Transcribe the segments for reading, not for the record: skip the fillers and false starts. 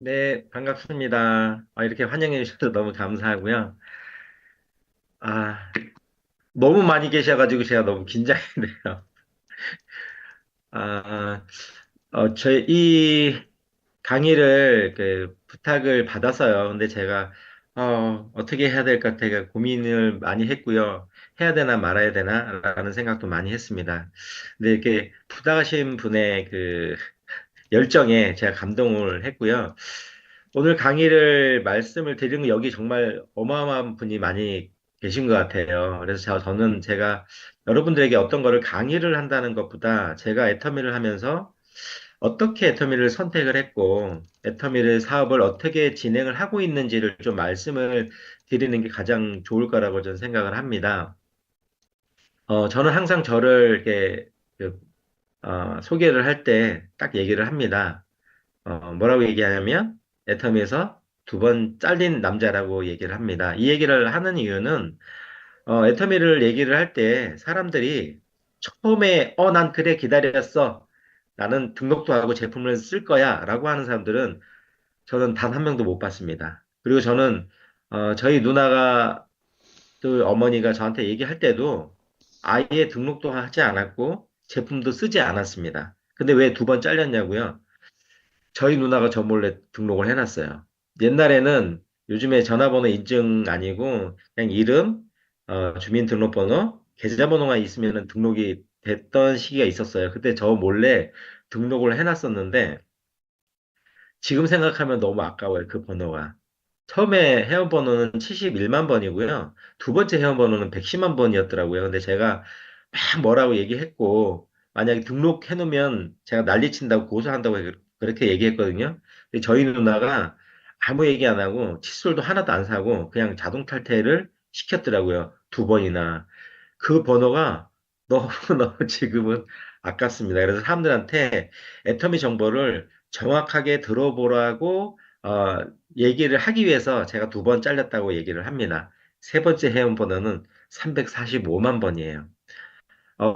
네, 반갑습니다. 이렇게 환영해 주셔서 너무 감사하고요. 아, 너무 많이 계셔가지고 제가 너무 긴장이 돼요. 아, 저희 이 강의를 부탁을 받았어요. 근데 제가 어떻게 해야 될까 되게 고민을 많이 했고요. 해야 되나 말아야 되나 라는 생각도 많이 했습니다. 근데 이렇게 부탁하신 분의 그 열정에 제가 감동을 했고요. 오늘 강의를 말씀을 드리는 거 여기 정말 어마어마한 분이 많이 계신 것 같아요. 그래서 저는 제가 여러분들에게 어떤 거를 강의를 한다는 것보다 제가 애터미를 하면서 어떻게 애터미를 선택을 했고 애터미를 사업을 어떻게 진행을 하고 있는지를 좀 말씀을 드리는 게 가장 좋을 거라고 저는 생각을 합니다. 저는 항상 저를 이렇게 소개를 할 때 딱 얘기를 합니다. 뭐라고 얘기하냐면 애터미에서 두 번 잘린 남자라고 얘기를 합니다. 이 얘기를 하는 이유는 애터미를 얘기를 할 때 사람들이 처음에 난 그래 기다렸어. 나는 등록도 하고 제품을 쓸 거야 라고 하는 사람들은 저는 단 한 명도 못 봤습니다. 그리고 저는 저희 누나가 또 어머니가 저한테 얘기할 때도 아예 등록도 하지 않았고 제품도 쓰지 않았습니다. 근데 왜 두 번 잘렸냐고요? 저희 누나가 저 몰래 등록을 해놨어요. 옛날에는 요즘에 전화번호 인증 아니고 그냥 이름, 주민등록번호, 계좌번호가 있으면 등록이 됐던 시기가 있었어요. 그때 저 몰래 등록을 해놨었는데 지금 생각하면 너무 아까워요. 그 번호가. 처음에 회원번호는 71만 번이고요. 두 번째 회원번호는 110만 번이었더라고요. 근데 제가 막 뭐라고 얘기했고, 만약에 등록해놓으면 제가 난리친다고 고소한다고 그렇게 얘기했거든요. 근데 저희 누나가 아무 얘기 안 하고 칫솔도 하나도 안 사고 그냥 자동 탈퇴를 시켰더라고요. 두 번이나. 그 번호가 너무너무 지금은 아깝습니다. 그래서 사람들한테 애터미 정보를 정확하게 들어보라고 얘기를 하기 위해서 제가 두 번 잘렸다고 얘기를 합니다. 세 번째 회원 번호는 345만 번이에요.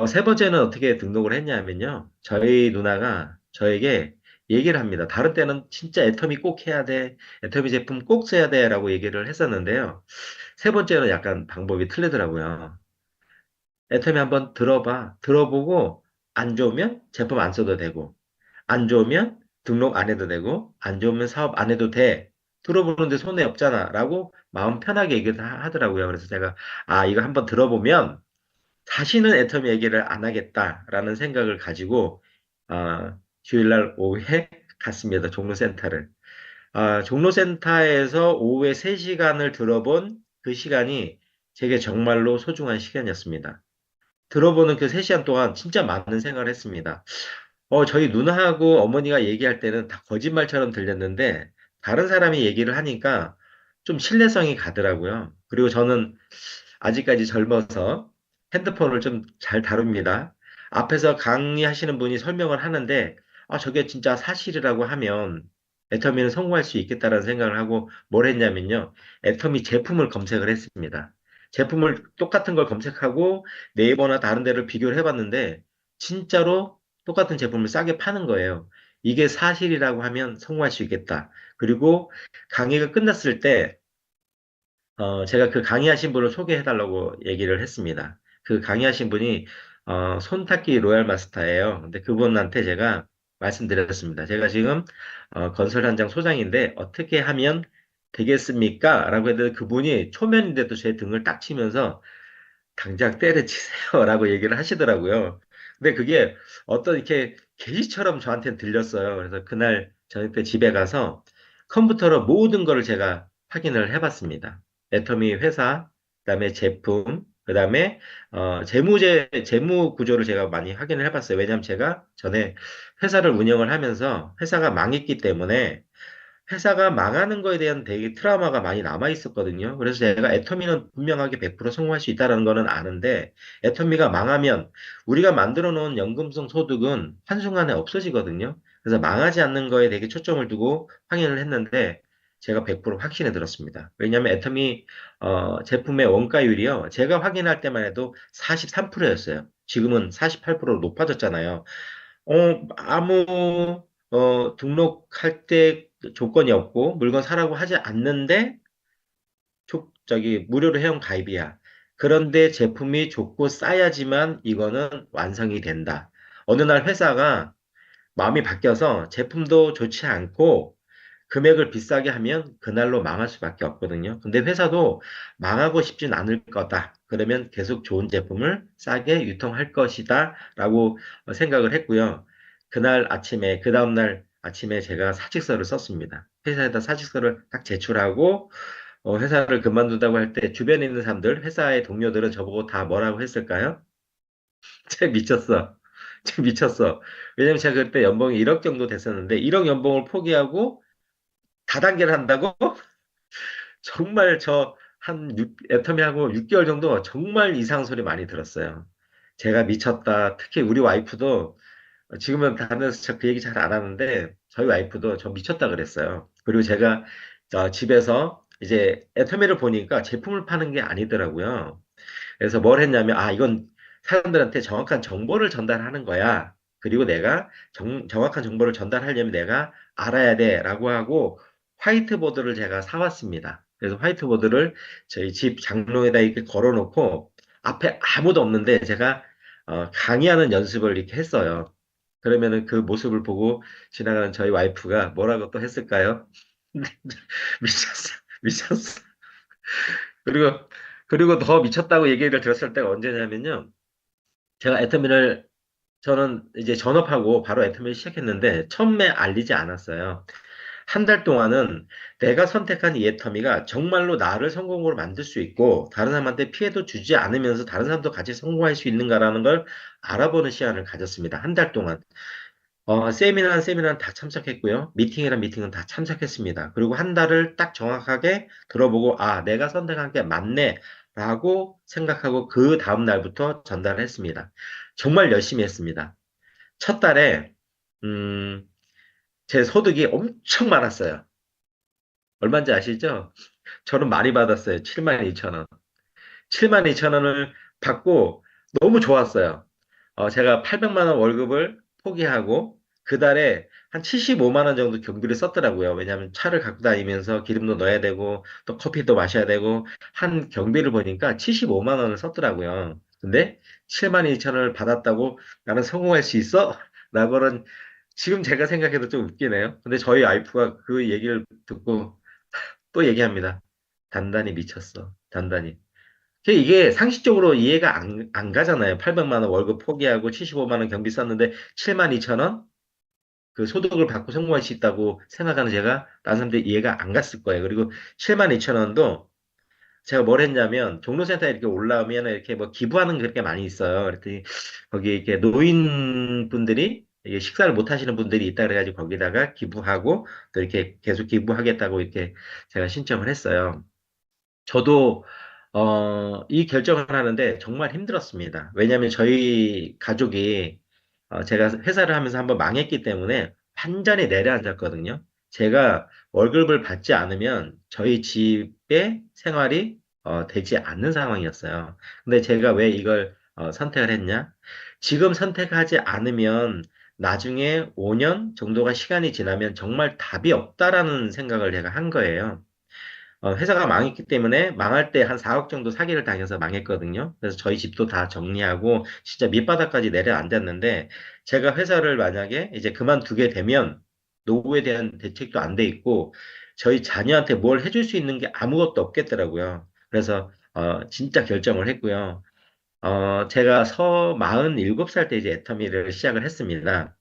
세 번째는 어떻게 등록을 했냐면요. 저희 누나가 저에게 얘기를 합니다. 다른 때는 진짜 애터미 꼭 해야 돼. 애터미 제품 꼭 써야 돼. 라고 얘기를 했었는데요. 세 번째는 약간 방법이 틀리더라고요. 애터미 한번 들어봐. 들어보고 안 좋으면 제품 안 써도 되고 안 좋으면 등록 안 해도 되고 안 좋으면 사업 안 해도 돼. 들어보는데 손해 없잖아. 라고 마음 편하게 얘기를 하더라고요. 그래서 제가 이거 한번 들어보면 다시는 애터미 얘기를 안 하겠다라는 생각을 가지고 주일날 오후에 갔습니다. 종로센터를. 종로센터에서 오후에 3시간을 들어본 그 시간이 제게 정말로 소중한 시간이었습니다. 들어보는 그 3시간 동안 진짜 많은 생각을 했습니다. 저희 누나하고 어머니가 얘기할 때는 다 거짓말처럼 들렸는데, 다른 사람이 얘기를 하니까 좀 신뢰성이 가더라고요. 그리고 저는 아직까지 젊어서 핸드폰을 좀 잘 다룹니다. 앞에서 강의하시는 분이 설명을 하는데, 저게 진짜 사실이라고 하면 애터미는 성공할 수 있겠다라는 생각을 하고 뭘 했냐면요. 애터미 제품을 검색을 했습니다. 제품을 똑같은 걸 검색하고 네이버나 다른 데를 비교를 해봤는데, 진짜로 똑같은 제품을 싸게 파는 거예요. 이게 사실이라고 하면 성공할 수 있겠다. 그리고 강의가 끝났을 때 제가 그 강의하신 분을 소개해달라고 얘기를 했습니다. 그 강의하신 분이 손닦기 로얄 마스터예요. 근데 그분한테 제가 말씀드렸습니다. 제가 지금 건설 현장 소장인데 어떻게 하면 되겠습니까? 라고 했는데 그분이 초면인데도 제 등을 딱 치면서 당장 때려치세요. 라고 얘기를 하시더라고요. 근데 그게 어떤 이렇게 계시처럼 저한테 들렸어요. 그래서 그날 저녁 집에 가서 컴퓨터로 모든 거를 제가 확인을 해봤습니다. 애터미 회사, 그다음에 제품, 그다음에 재무 구조를 제가 많이 확인을 해봤어요. 왜냐하면 제가 전에 회사를 운영을 하면서 회사가 망했기 때문에 회사가 망하는 거에 대한 되게 트라우마가 많이 남아 있었거든요. 그래서 제가 애터미는 분명하게 100% 성공할 수 있다는 거는 아는데, 애터미가 망하면 우리가 만들어 놓은 연금성 소득은 한순간에 없어지거든요. 그래서 망하지 않는 거에 되게 초점을 두고 확인을 했는데, 제가 100% 확신에 들었습니다. 왜냐하면 애터미 제품의 원가율이요. 제가 확인할 때만 해도 43%였어요. 지금은 48%로 높아졌잖아요. 아무 등록할 때 조건이 없고 물건 사라고 하지 않는데 저기 무료로 회원 가입이야. 그런데 제품이 좋고 싸야지만 이거는 완성이 된다. 어느 날 회사가 마음이 바뀌어서 제품도 좋지 않고 금액을 비싸게 하면 그날로 망할 수밖에 없거든요. 근데 회사도 망하고 싶진 않을 거다. 그러면 계속 좋은 제품을 싸게 유통할 것이다. 라고 생각을 했고요. 그날 아침에, 그 다음날 아침에 제가 사직서를 썼습니다. 회사에다 사직서를 딱 제출하고 회사를 그만둔다고 할 때 주변에 있는 사람들, 회사의 동료들은 저보고 다 뭐라고 했을까요? 쟤 미쳤어. 쟤 미쳤어. 왜냐면 제가 그때 연봉이 1억 정도 됐었는데 1억 연봉을 포기하고 다단계를 한다고? 정말 애터미하고 6개월 정도 정말 이상한 소리 많이 들었어요. 제가 미쳤다. 특히 우리 와이프도 지금은 다른 데서 그 얘기 잘 안 하는데 저희 와이프도 저 미쳤다 그랬어요. 그리고 제가 집에서 이제 애터미를 보니까 제품을 파는 게 아니더라고요. 그래서 뭘 했냐면, 아, 이건 사람들한테 정확한 정보를 전달하는 거야. 그리고 내가 정확한 정보를 전달하려면 내가 알아야 돼. 라고 하고 화이트보드를 제가 사왔습니다. 그래서 화이트보드를 저희 집 장롱에다 이렇게 걸어놓고 앞에 아무도 없는데 제가 강의하는 연습을 이렇게 했어요. 그러면은 그 모습을 보고 지나가는 저희 와이프가 뭐라고 또 했을까요? 미쳤어. 미쳤어. 그리고, 그리고 더 미쳤다고 얘기를 들었을 때가 언제냐면요. 제가 애터미를, 저는 이제 전업하고 바로 애터미를 시작했는데, 처음에 알리지 않았어요. 한 달 동안은 내가 선택한 이 애터미가 정말로 나를 성공으로 만들 수 있고, 다른 사람한테 피해도 주지 않으면서 다른 사람도 같이 성공할 수 있는가라는 걸 알아보는 시간을 가졌습니다. 한 달 동안. 세미나는 다 참석했고요. 미팅이란 미팅은 다 참석했습니다. 그리고 한 달을 딱 정확하게 들어보고, 아, 내가 선택한 게 맞네. 라고 생각하고 그 다음 날부터 전달을 했습니다. 정말 열심히 했습니다. 첫 달에, 음, 제 소득이 엄청 많았어요. 얼마인지 아시죠? 저는 많이 받았어요. 7만 2천 원. 7만 2천 원을 받고 너무 좋았어요. 제가 800만 원 월급을 포기하고 그 달에 한 75만 원 정도 경비를 썼더라고요. 왜냐하면 차를 갖고 다니면서 기름도 넣어야 되고 또 커피도 마셔야 되고 한 경비를 보니까 75만 원을 썼더라고요. 근데 7만 2천 원을 받았다고 나는 성공할 수 있어? 라고는 지금 제가 생각해도 좀 웃기네요. 근데 저희 와이프가 그 얘기를 듣고 또 얘기합니다. 단단히 미쳤어. 단단히. 이게 상식적으로 이해가 안 가잖아요. 800만 원 월급 포기하고 75만 원 경비 썼는데 7만 2천 원? 그 소득을 받고 성공할 수 있다고 생각하는 제가 다른 사람들 이해가 안 갔을 거예요. 그리고 7만 2천 원도 제가 뭘 했냐면 종로센터에 이렇게 올라오면 이렇게 뭐 기부하는 그렇게 많이 있어요. 그랬더니 거기 이렇게 노인분들이 이게 식사를 못 하시는 분들이 있다 그래가지고 거기다가 기부하고 또 이렇게 계속 기부하겠다고 이렇게 제가 신청을 했어요. 저도 이 결정을 하는데 정말 힘들었습니다. 왜냐하면 저희 가족이 제가 회사를 하면서 한번 망했기 때문에 완전히 내려앉았거든요. 제가 월급을 받지 않으면 저희 집의 생활이 되지 않는 상황이었어요. 근데 제가 왜 이걸 선택을 했냐? 지금 선택하지 않으면 나중에 5년 정도가 시간이 지나면 정말 답이 없다라는 생각을 제가 한 거예요. 회사가 망했기 때문에 망할 때 한 4억 정도 사기를 당해서 망했거든요. 그래서 저희 집도 다 정리하고 진짜 밑바닥까지 내려앉았는데 제가 회사를 만약에 이제 그만두게 되면 노후에 대한 대책도 안 돼 있고 저희 자녀한테 뭘 해줄 수 있는 게 아무것도 없겠더라고요. 그래서 진짜 결정을 했고요. 제가 47살 때 이제 애터미를 시작을 했습니다.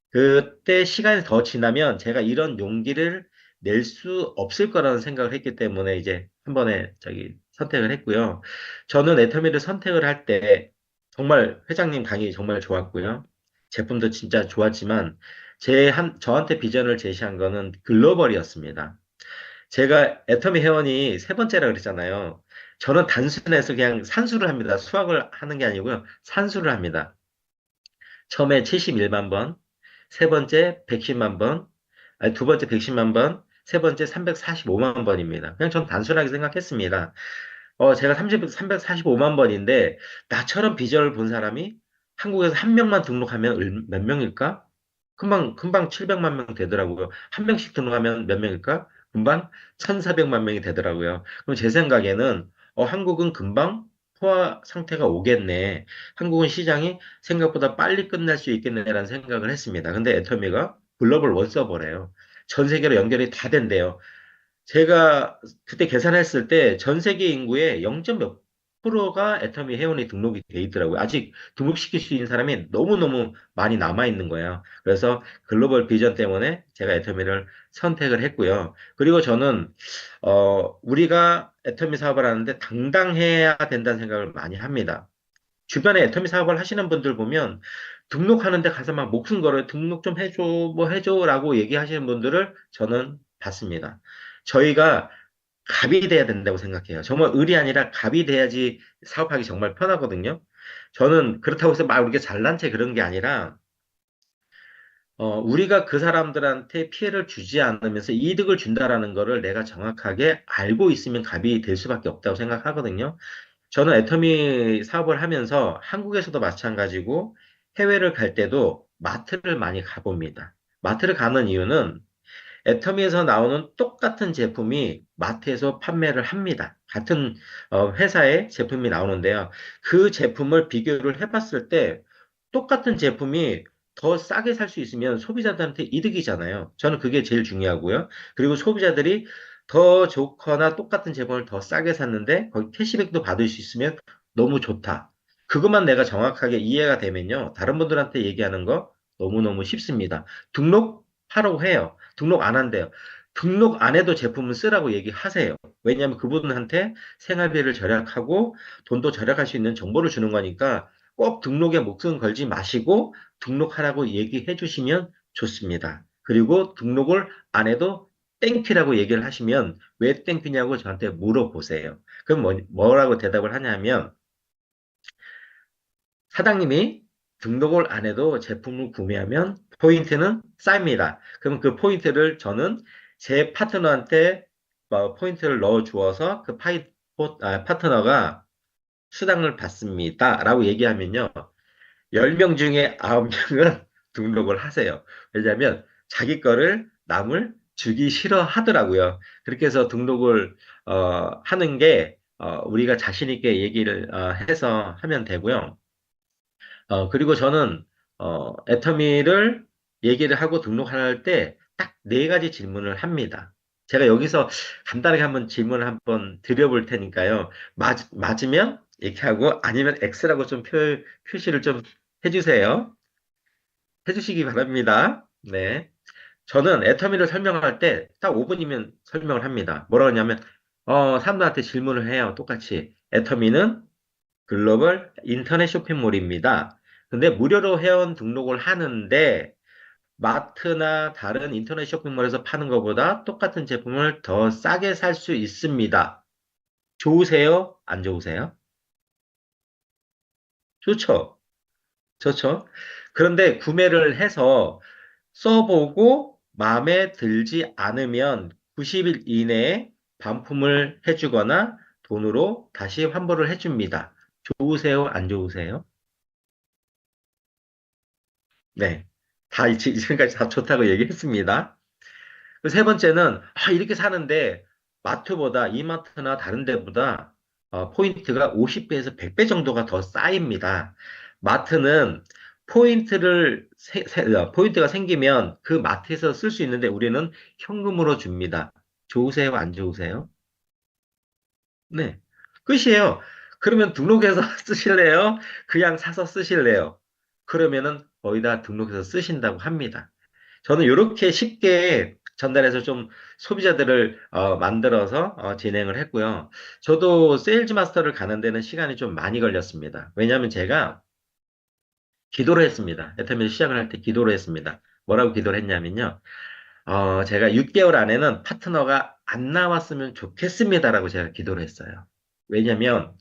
그때 시간이 더 지나면 제가 이런 용기를 낼 수 없을 거라는 생각을 했기 때문에 이제 한 번에 선택을 했고요. 저는 애터미를 선택을 할 때 정말 회장님 강의 정말 좋았고요. 제품도 진짜 좋았지만 저한테 비전을 제시한 거는 글로벌이었습니다. 제가 애터미 회원이 세 번째라 그랬잖아요. 저는 단순해서 그냥 산수를 합니다. 수학을 하는 게 아니고요. 산수를 합니다. 처음에 71만 번, 세 번째 110만 번, 아니, 두 번째 110만 번, 세 번째 345만 번입니다. 그냥 전 단순하게 생각했습니다. 제가 345만 번인데, 나처럼 비전을 본 사람이 한국에서 한 명만 등록하면 몇 명일까? 금방 700만 명 되더라고요. 한 명씩 등록하면 몇 명일까? 금방 1,400만 명이 되더라고요. 그럼 제 생각에는 한국은 금방 포화 상태가 오겠네. 한국은 시장이 생각보다 빨리 끝날 수 있겠네라는 생각을 했습니다. 근데 애터미가 글로벌 원서버래요. 전 세계로 연결이 다 된대요. 제가 그때 계산했을 때 전 세계 인구의 0. 몇 프로가 애터미 회원이 등록이 돼 있더라고요. 아직 등록시킬 수 있는 사람이 너무너무 많이 남아 있는 거예요. 그래서 글로벌 비전 때문에 제가 애터미를 선택을 했고요. 그리고 저는 우리가 애터미 사업을 하는데 당당해야 된다는 생각을 많이 합니다. 주변에 애터미 사업을 하시는 분들 보면 등록하는데 가서 막 목숨 걸어요. 등록 좀 해줘, 뭐 해줘라고 얘기하시는 분들을 저는 봤습니다. 저희가 갑이 돼야 된다고 생각해요. 정말 을이 아니라 갑이 돼야지 사업하기 정말 편하거든요. 저는 그렇다고 해서 막 우리가 잘난 체 그런 게 아니라 우리가 그 사람들한테 피해를 주지 않으면서 이득을 준다라는 거를 내가 정확하게 알고 있으면 갑이 될 수밖에 없다고 생각하거든요. 저는 애터미 사업을 하면서 한국에서도 마찬가지고 해외를 갈 때도 마트를 많이 가봅니다. 마트를 가는 이유는 애터미에서 나오는 똑같은 제품이 마트에서 판매를 합니다. 같은 회사의 제품이 나오는데요. 그 제품을 비교를 해봤을 때 똑같은 제품이 더 싸게 살 수 있으면 소비자들한테 이득이잖아요. 저는 그게 제일 중요하고요. 그리고 소비자들이 더 좋거나 똑같은 제품을 더 싸게 샀는데 거기 캐시백도 받을 수 있으면 너무 좋다. 그것만 내가 정확하게 이해가 되면요. 다른 분들한테 얘기하는 거 너무너무 쉽습니다. 등록하라고 해요. 등록 안 한대요. 등록 안 해도 제품을 쓰라고 얘기하세요. 왜냐하면 그분한테 생활비를 절약하고 돈도 절약할 수 있는 정보를 주는 거니까 꼭 등록에 목숨 걸지 마시고 등록하라고 얘기해 주시면 좋습니다. 그리고 등록을 안 해도 땡큐라고 얘기를 하시면 왜 땡큐냐고 저한테 물어보세요. 그럼 뭐라고 대답을 하냐면 사장님이 등록을 안 해도 제품을 구매하면 포인트는 쌓입니다. 그럼 그 포인트를 저는 제 파트너한테 포인트를 넣어 주어서 그 파트너가 수당을 받습니다. 라고 얘기하면요. 10명 중에 9명은 등록을 하세요. 왜냐하면 자기 거를 남을 주기 싫어 하더라고요. 그렇게 해서 등록을 하는 게 우리가 자신 있게 얘기를 해서 하면 되고요. 그리고 저는, 애터미를 얘기를 하고 등록할 때 딱 네 가지 질문을 합니다. 제가 여기서 간단하게 한번 질문을 한번 드려볼 테니까요. 맞으면 이렇게 하고 아니면 X라고 좀 표시를 좀 해주세요. 해주시기 바랍니다. 네. 저는 애터미를 설명할 때 딱 5분이면 설명을 합니다. 뭐라고 하냐면, 사람들한테 질문을 해요. 똑같이. 애터미는 글로벌 인터넷 쇼핑몰입니다. 근데 무료로 회원 등록을 하는데 마트나 다른 인터넷 쇼핑몰에서 파는 것보다 똑같은 제품을 더 싸게 살 수 있습니다. 좋으세요? 안 좋으세요? 좋죠. 좋죠. 그런데 구매를 해서 써보고 마음에 들지 않으면 90일 이내에 반품을 해주거나 돈으로 다시 환불을 해줍니다. 좋으세요? 안 좋으세요? 네. 지금까지 다 좋다고 얘기했습니다. 그 세 번째는, 이렇게 사는데, 마트보다, 이마트나 다른 데보다, 포인트가 50배에서 100배 정도가 더 쌓입니다. 마트는 포인트가 생기면 그 마트에서 쓸 수 있는데 우리는 현금으로 줍니다. 좋으세요? 안 좋으세요? 네. 끝이에요. 그러면 등록해서 쓰실래요? 그냥 사서 쓰실래요? 그러면은 거의 다 등록해서 쓰신다고 합니다. 저는 이렇게 쉽게 전달해서 좀 소비자들을 만들어서 진행을 했고요. 저도 세일즈 마스터를 가는 데는 시간이 좀 많이 걸렸습니다. 왜냐하면 제가 기도를 했습니다. 애터미를 시작을 할 때 기도를 했습니다. 뭐라고 기도를 했냐면요. 제가 6개월 안에는 파트너가 안 나왔으면 좋겠습니다라고 제가 기도를 했어요. 왜냐면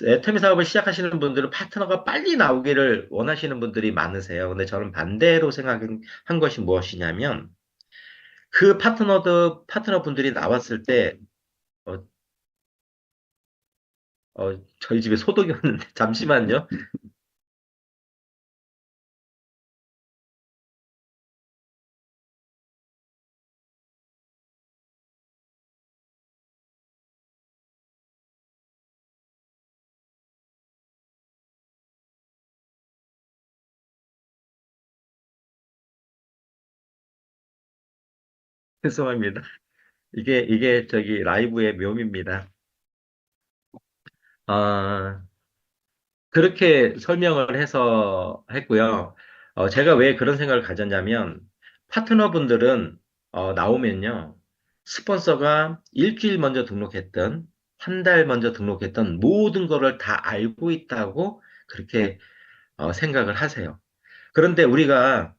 애터미 사업을 시작하시는 분들은 파트너가 빨리 나오기를 원하시는 분들이 많으세요. 근데 저는 반대로 생각한 것이 무엇이냐면 그 파트너 분들이 나왔을 때, 어, 저희 집에 소독이 왔는데, 잠시만요. 죄송합니다. 이게 저기 라이브의 묘미입니다. 아, 그렇게 설명을 해서 했고요. 제가 왜 그런 생각을 가졌냐면, 파트너분들은, 나오면요, 스폰서가 일주일 먼저 등록했던, 한 달 먼저 등록했던 모든 거를 다 알고 있다고 그렇게 생각을 하세요. 그런데 우리가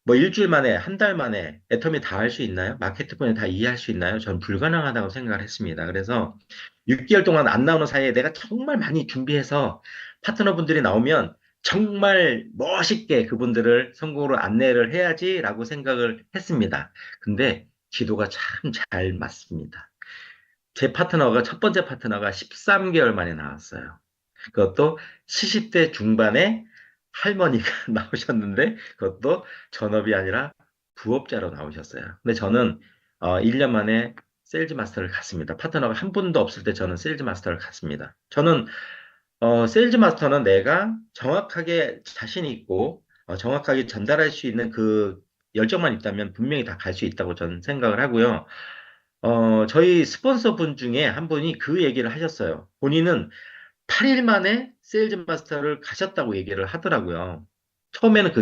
뭐 일주일 만에, 한 달 만에 애터미 다 할 수 있나요? 마케팅뿐에 다 이해할 수 있나요? 전 불가능하다고 생각을 했습니다. 그래서 6개월 동안 안 나오는 사이에 내가 정말 많이 준비해서 파트너분들이 나오면 정말 멋있게 그분들을 성공으로 안내를 해야지라고 생각을 했습니다. 근데 기도가 참 잘 맞습니다. 제 파트너가, 첫 번째 파트너가 13개월 만에 나왔어요. 그것도 70대 중반에 할머니가 나오셨는데 그것도 전업이 아니라 부업자로 나오셨어요. 근데 저는 1년 만에 세일즈 마스터를 갔습니다. 파트너가 한 분도 없을 때 저는 세일즈 마스터를 갔습니다. 저는 세일즈 마스터는 내가 정확하게 자신 있고 정확하게 전달할 수 있는 그 열정만 있다면 분명히 다 갈 수 있다고 저는 생각을 하고요. 저희 스폰서 분 중에 한 분이 그 얘기를 하셨어요. 본인은 8일 만에 세일즈 마스터를 가셨다고 얘기를 하더라고요. 처음에는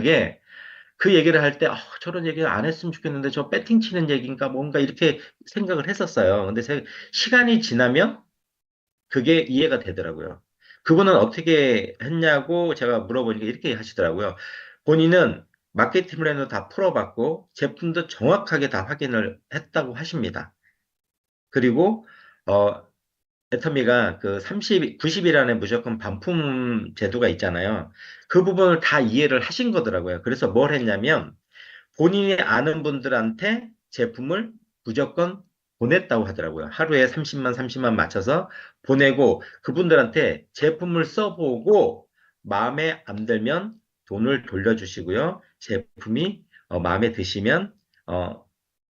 그 얘기를 할 때, 저런 얘기를 안 했으면 좋겠는데, 저 배팅 치는 얘기인가 뭔가 이렇게 생각을 했었어요. 근데 시간이 지나면 그게 이해가 되더라고요. 그분은 어떻게 했냐고 제가 물어보니까 이렇게 하시더라고요. 본인은 마케팅 플랜도 다 풀어봤고, 제품도 정확하게 다 확인을 했다고 하십니다. 그리고, 어, 애터미가 그 30, 90일안에 무조건 반품 제도가 있잖아요. 그 부분을 다 이해를 하신 거더라고요. 그래서 뭘 했냐면 본인이 아는 분들한테 제품을 무조건 보냈다고 하더라고요. 하루에 30만 맞춰서 보내고 그분들한테 제품을 써보고 마음에 안 들면 돈을 돌려주시고요. 제품이 마음에 드시면 어,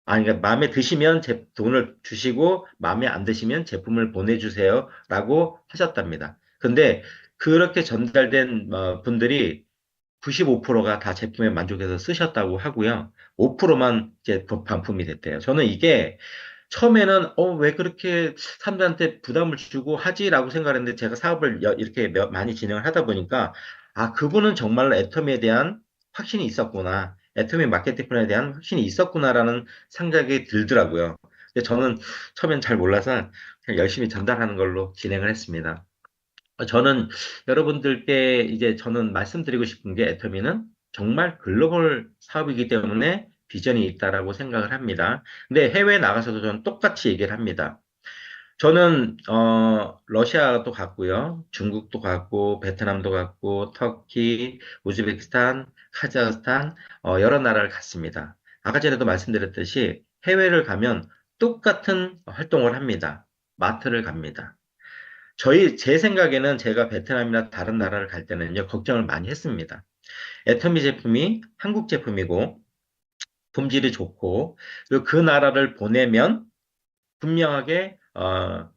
그러니까 마음에 드시면 돈을 주시고 마음에 안 드시면 제품을 보내주세요. 라고 하셨답니다. 근데 그렇게 전달된 분들이 95%가 다 제품에 만족해서 쓰셨다고 하고요. 5%만 이제 반품이 됐대요. 저는 이게 처음에는 왜 그렇게 사람들한테 부담을 주고 하지라고 생각했는데 제가 사업을 이렇게 많이 진행을 하다 보니까 그분은 정말로 애터미에 대한 확신이 있었구나. 애터미 마케팅 플랜에 대한 확신이 있었구나라는 생각이 들더라고요. 근데 저는 처음엔 잘 몰라서 그냥 열심히 전달하는 걸로 진행을 했습니다. 저는 여러분들께 이제 저는 말씀드리고 싶은 게 애터미는 정말 글로벌 사업이기 때문에 비전이 있다라고 생각을 합니다. 근데 해외에 나가서도 저는 똑같이 얘기를 합니다. 저는 러시아도 갔고요. 중국도 갔고 베트남도 갔고 터키, 우즈베키스탄, 카자흐스탄 여러 나라를 갔습니다. 아까 전에도 말씀드렸듯이 해외를 가면 똑같은 활동을 합니다. 마트를 갑니다. 제 생각에는 제가 베트남이나 다른 나라를 갈 때는요, 걱정을 많이 했습니다. 애터미 제품이 한국 제품이고, 품질이 좋고, 그리고 그 나라를 보내면 분명하게,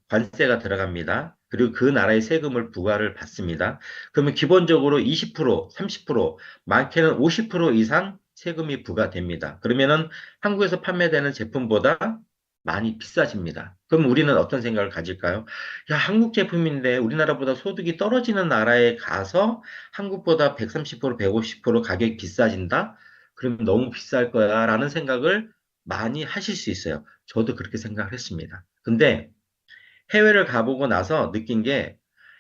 관세가 들어갑니다. 그리고 그 나라의 세금을 부과를 받습니다. 그러면 기본적으로 20%, 30%, 많게는 50% 이상 세금이 부과됩니다. 그러면은 한국에서 판매되는 제품보다 많이 비싸집니다. 그럼 우리는 어떤 생각을 가질까요? 야, 한국 제품인데 우리나라보다 소득이 떨어지는 나라에 가서 한국보다 130%, 150% 가격이 비싸진다? 그러면 너무 비쌀 거야 라는 생각을 많이 하실 수 있어요. 저도 그렇게 생각을 했습니다. 근데 해외를 가보고 나서 느낀 게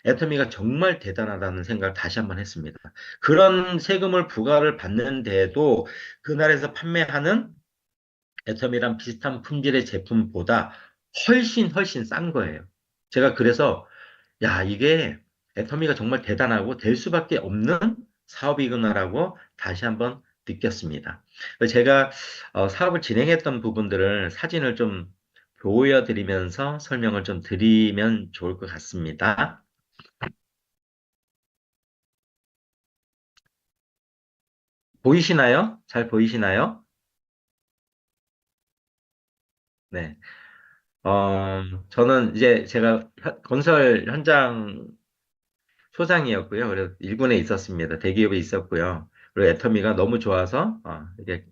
애터미가 정말 대단하다는 생각을 다시 한번 했습니다. 그런 세금을 부과를 받는데도 그 나라에서 판매하는 애텀이랑 비슷한 품질의 제품보다 훨씬 싼 거예요. 제가 그래서 야, 이게 애터미가 정말 대단하고 될 수밖에 없는 사업이구나라고 다시 한번 느꼈습니다. 제가 사업을 진행했던 부분들을 사진을 좀 보여드리면서 설명을 좀 드리면 좋을 것 같습니다. 보이시나요? 잘 보이시나요? 네. 저는 이제 제가 건설 현장 소장이었고요. 그래서 일군에 있었습니다. 대기업에 있었고요. 그리고 애터미가 너무 좋아서 이게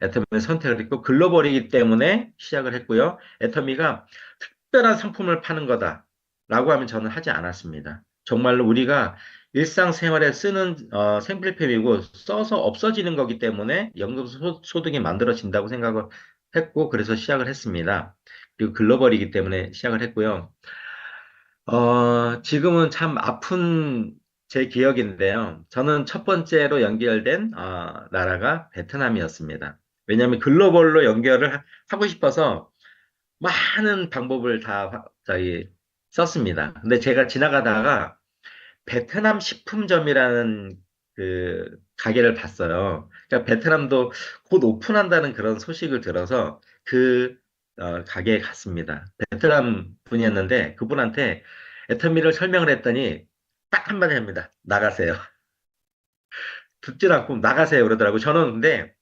애터미를 선택을 했고, 글로벌이기 때문에 시작을 했고요. 애터미가 특별한 상품을 파는 거다라고 하면 저는 하지 않았습니다. 정말로 우리가 일상생활에 쓰는 생필품이고 써서 없어지는 거기 때문에 연금소득이 만들어진다고 생각을 했고 그래서 시작을 했습니다. 그리고 글로벌이기 때문에 시작을 했고요. 지금은 참 아픈 제 기억인데요. 저는 첫 번째로 연결된 나라가 베트남이었습니다. 왜냐하면 글로벌로 연결을 하고 싶어서 많은 방법을 다 저기 썼습니다. 근데 제가 지나가다가 베트남 식품점이라는 그 가게를 봤어요. 그러니까 베트남도 곧 오픈한다는 그런 소식을 들어서 그 가게에 갔습니다. 베트남 분이었는데 그분한테 애터미를 설명을 했더니 딱 한마디 합니다. 나가세요. 듣질 않고 나가세요 그러더라고요. 저는 근데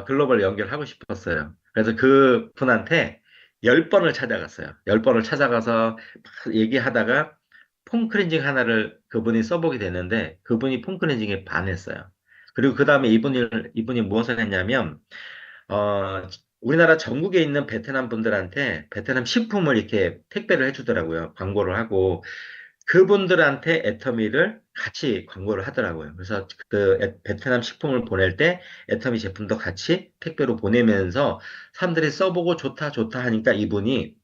글로벌 연결하고 싶었어요. 그래서 그 분한테 10번을 찾아갔어요. 10번을 찾아가서 막 얘기하다가 폼 클렌징 하나를 그분이 써보게 됐는데 그분이 폼 클렌징에 반했어요. 그리고 그 다음에 이분이 무엇을 했냐면, 어, 우리나라 전국에 있는 베트남 분들한테 베트남 식품을 이렇게 택배를 해주더라고요. 광고를 하고. 그분들한테 애터미를 같이 광고를 하더라고요. 그래서 그 베트남 식품을 보낼 때 애터미 제품도 같이 택배로 보내면서 사람들이 써보고 좋다 좋다 하니까 이분이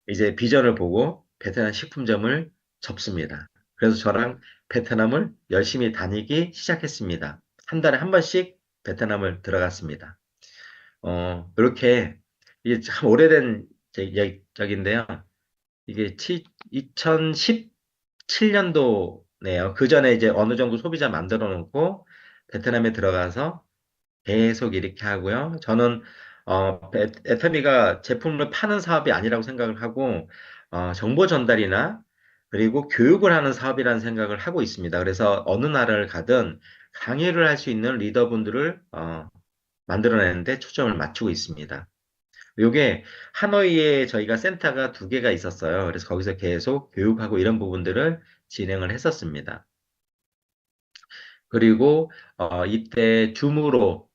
이제 비전을 보고 베트남 식품점을 접습니다. 그래서 저랑 베트남을 열심히 다니기 시작했습니다. 한 달에 한 번씩 베트남을 들어갔습니다. 이렇게 이게 참 오래된 적인데요. 이게 2017년도네요. 그 전에 이제 어느 정도 소비자 만들어 놓고 베트남에 들어가서 계속 이렇게 하고요. 저는 애터미가 제품을 파는 사업이 아니라고 생각을 하고 정보 전달이나 그리고 교육을 하는 사업이라는 생각을 하고 있습니다. 그래서 어느 나라를 가든 강의를 할 수 있는 리더분들을 만들어내는데 초점을 맞추고 있습니다. 요게 하노이에 저희가 센터가 2개가 있었어요. 그래서 거기서 계속 교육하고 이런 부분들을 진행을 했었습니다. 그리고 이때 줌으로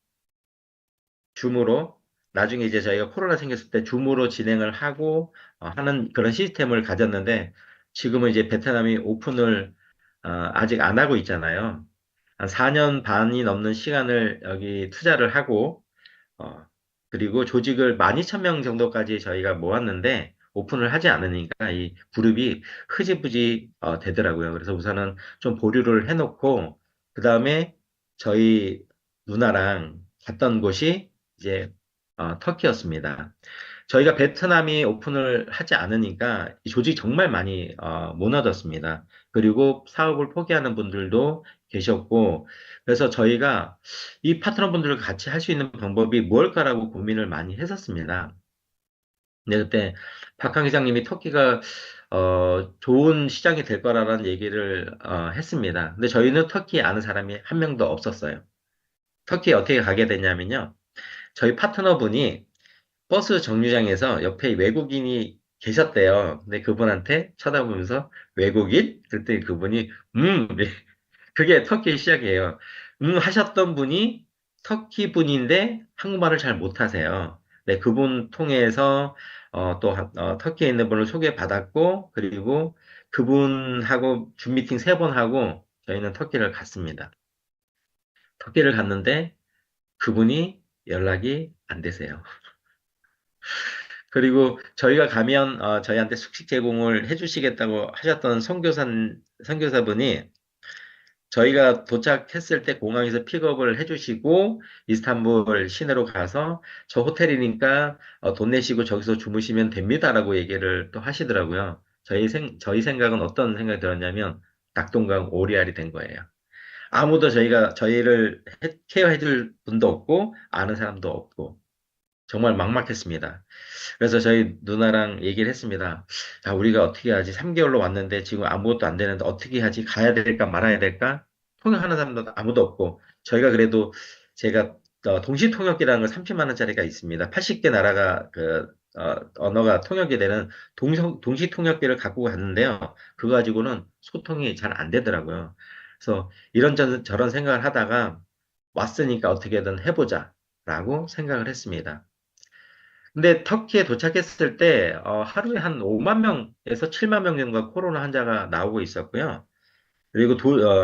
나중에 이제 저희가 코로나 생겼을 때 줌으로 진행을 하고 하는 그런 시스템을 가졌는데 지금은 이제 베트남이 오픈을 아직 안 하고 있잖아요. 한 4년 반이 넘는 시간을 여기 투자를 하고 어, 그리고 조직을 12,000명 정도까지 저희가 모았는데 오픈을 하지 않으니까 이 그룹이 흐지부지 되더라고요. 그래서 우선은 좀 보류를 해놓고 그 다음에 저희 누나랑 갔던 곳이 이제 터키였습니다. 저희가 베트남이 오픈을 하지 않으니까 이 조직이 정말 많이 무너졌습니다. 그리고 사업을 포기하는 분들도 계셨고 그래서 저희가 이 파트너분들과 같이 할 수 있는 방법이 무엇일까라고 고민을 많이 했었습니다. 근데 그때 박한 기장님이 터키가 좋은 시장이 될 거라는 얘기를 했습니다. 근데 저희는 터키에 아는 사람이 한 명도 없었어요. 터키에 어떻게 가게 됐냐면요. 저희 파트너분이 버스 정류장에서 옆에 외국인이 계셨대요. 근데 그분한테 쳐다보면서 외국인? 그랬더니 그분이 그게 터키의 시작이에요. 하셨던 분이 터키 분인데 한국말을 잘 못하세요. 네, 그분 통해서 터키에 있는 분을 소개받았고 그리고 그분하고 줌 미팅 3번 하고 저희는 터키를 갔습니다. 터키를 갔는데 그분이 연락이 안 되세요. 그리고 저희가 가면 저희한테 숙식 제공을 해주시겠다고 하셨던 선교사분이 저희가 도착했을 때 공항에서 픽업을 해주시고 이스탄불 시내로 가서 저 호텔이니까 돈 내시고 저기서 주무시면 됩니다라고 얘기를 또 하시더라고요. 저희 생각은 어떤 생각이 들었냐면 낙동강 오리알이 된 거예요. 아무도 저희를 케어해줄 분도 없고 아는 사람도 없고 정말 막막했습니다. 그래서 저희 누나랑 얘기를 했습니다. 자, 우리가 어떻게 하지? 3개월로 왔는데 지금 아무것도 안 되는데 어떻게 하지? 가야 될까 말아야 될까? 통역하는 사람도 아무도 없고 저희가 그래도 제가 동시 통역기라는 걸 30만 원짜리가 있습니다. 80개 나라가 언어가 통역이 되는 동시 통역기를 갖고 갔는데요. 그거 가지고는 소통이 잘 안 되더라고요. 그래서 이런저런 생각을 하다가 왔으니까 어떻게든 해보자. 라고 생각을 했습니다. 근데 터키에 도착했을 때 하루에 한 5만 명에서 7만 명 정도가 코로나 환자가 나오고 있었고요. 그리고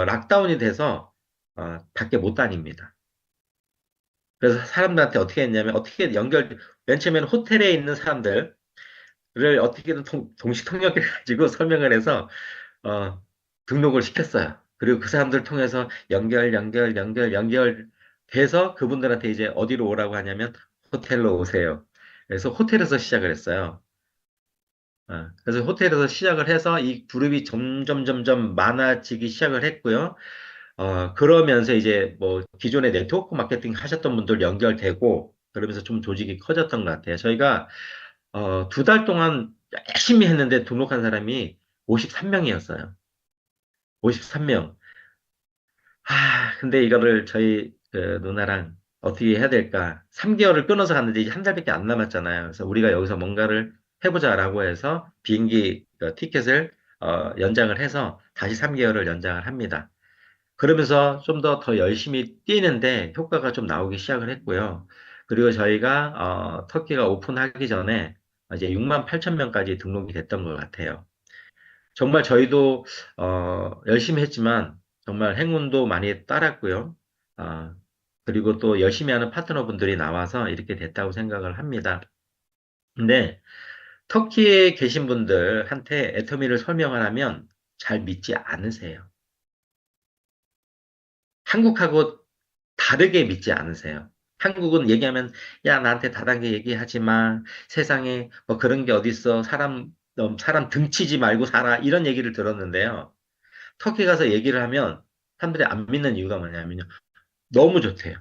락다운이 돼서 밖에 못 다닙니다. 그래서 사람들한테 어떻게 했냐면 맨 처음에는 호텔에 있는 사람들을 어떻게든 동시 통역해 가지고 설명을 해서 어, 등록을 시켰어요. 그리고 그 사람들 통해서 연결 돼서 그분들한테 이제 어디로 오라고 하냐면 호텔로 오세요. 그래서 호텔에서 시작을 했어요. 그래서 호텔에서 시작을 해서 이 그룹이 점점 많아지기 시작을 했고요. 그러면서 이제 뭐 기존에 네트워크 마케팅 하셨던 분들 연결되고 그러면서 좀 조직이 커졌던 것 같아요. 저희가 2달 동안 열심히 했는데 등록한 사람이 53명이었어요. 53명. 근데 이거를 저희 그 누나랑 어떻게 해야 될까? 3개월을 끊어서 갔는데 이제 한 달밖에 안 남았잖아요. 그래서 우리가 여기서 뭔가를 해보자라고 해서 비행기 티켓을 연장을 해서 다시 3개월을 연장을 합니다. 그러면서 좀 더 열심히 뛰는데 효과가 좀 나오기 시작을 했고요. 그리고 저희가 터키가 오픈하기 전에 이제 6만 8천 명까지 등록이 됐던 것 같아요. 정말 저희도 열심히 했지만 정말 행운도 많이 따랐고요. 아, 그리고 또 열심히 하는 파트너분들이 나와서 이렇게 됐다고 생각을 합니다. 근데 터키에 계신 분들한테 애터미를 설명을 하면 잘 믿지 않으세요. 한국하고 다르게 믿지 않으세요. 한국은 얘기하면 야 나한테 다단계 얘기하지 마. 세상에 뭐 그런 게 어딨어. 사람 등치지 말고 살아. 이런 얘기를 들었는데요. 터키 가서 얘기를 하면 사람들이 안 믿는 이유가 뭐냐면요. 너무 좋대요.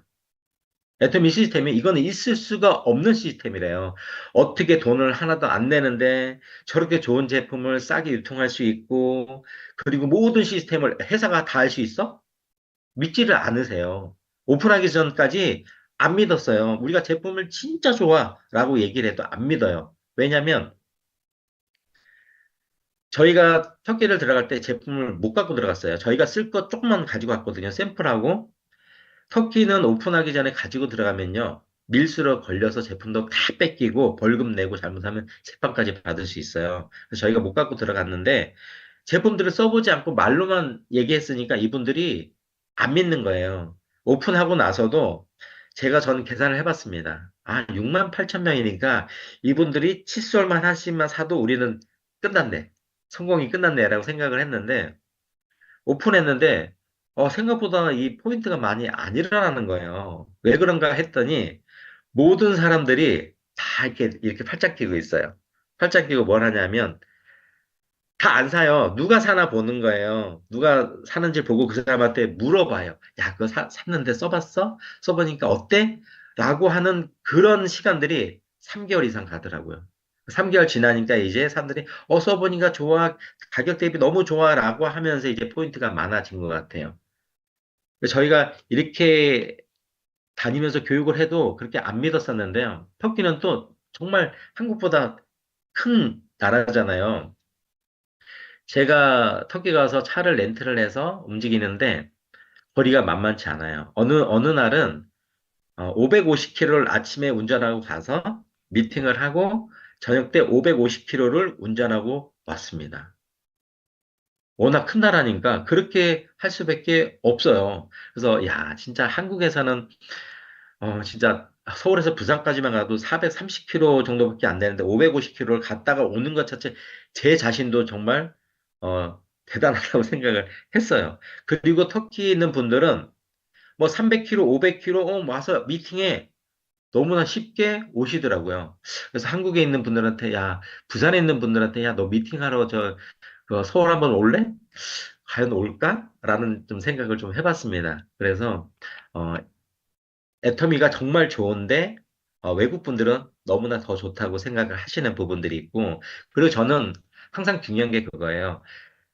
애터미 시스템이 이거는 있을 수가 없는 시스템이래요. 어떻게 돈을 하나도 안 내는데 저렇게 좋은 제품을 싸게 유통할 수 있고 그리고 모든 시스템을 회사가 다 할 수 있어? 믿지를 않으세요. 오픈하기 전까지 안 믿었어요. 우리가 제품을 진짜 좋아라고 얘기를 해도 안 믿어요. 왜냐면 저희가 터키를 들어갈 때 제품을 못 갖고 들어갔어요. 저희가 쓸 거 조금만 가지고 갔거든요. 샘플하고. 터키는 오픈하기 전에 가지고 들어가면요. 밀수로 걸려서 제품도 다 뺏기고 벌금 내고 잘못하면 재판까지 받을 수 있어요. 그래서 저희가 못 갖고 들어갔는데 제품들을 써보지 않고 말로만 얘기했으니까 이분들이 안 믿는 거예요. 오픈하고 나서도 제가 전 계산을 해봤습니다. 6만 8천 명이니까 이분들이 칫솔만 하나씩만 사도 우리는 끝났네. 성공이 끝났네라고 생각을 했는데 오픈했는데 생각보다 이 포인트가 많이 안 일어나는 거예요. 왜 그런가 했더니 모든 사람들이 다 이렇게 팔짝 끼고 있어요. 팔짝 끼고 뭘 하냐면 다 안 사요. 누가 사나 보는 거예요. 누가 사는지 보고 그 사람한테 물어봐요. 야, 그거 샀는데 써봤어? 써보니까 어때? 라고 하는 그런 시간들이 3개월 이상 가더라고요. 3개월 지나니까 이제 사람들이 써보니까 좋아. 가격 대비 너무 좋아. 라고 하면서 이제 포인트가 많아진 것 같아요. 저희가 이렇게 다니면서 교육을 해도 그렇게 안 믿었었는데요. 터키는 또 정말 한국보다 큰 나라잖아요. 제가 터키 가서 차를 렌트를 해서 움직이는데 거리가 만만치 않아요. 어느 날은 550km를 아침에 운전하고 가서 미팅을 하고 저녁 때 550km를 운전하고 왔습니다. 워낙 큰 나라니까 그렇게 할 수밖에 없어요. 그래서 야, 진짜 한국에서는 진짜 서울에서 부산까지만 가도 430km 정도밖에 안 되는데 550km를 갔다가 오는 것 자체 제 자신도 정말 대단하다고 생각을 했어요. 그리고 터키 있는 분들은 뭐 300km, 500km 와서 미팅에 너무나 쉽게 오시더라고요. 그래서 한국에 있는 분들한테 야, 부산에 있는 분들한테 야, 너 미팅하러 그 서울 한번 올래? 과연 올까? 라는 좀 생각을 좀 해봤습니다. 그래서 어, 애터미가 정말 좋은데 외국 분들은 너무나 더 좋다고 생각을 하시는 부분들이 있고 그리고 저는 항상 중요한 게 그거예요.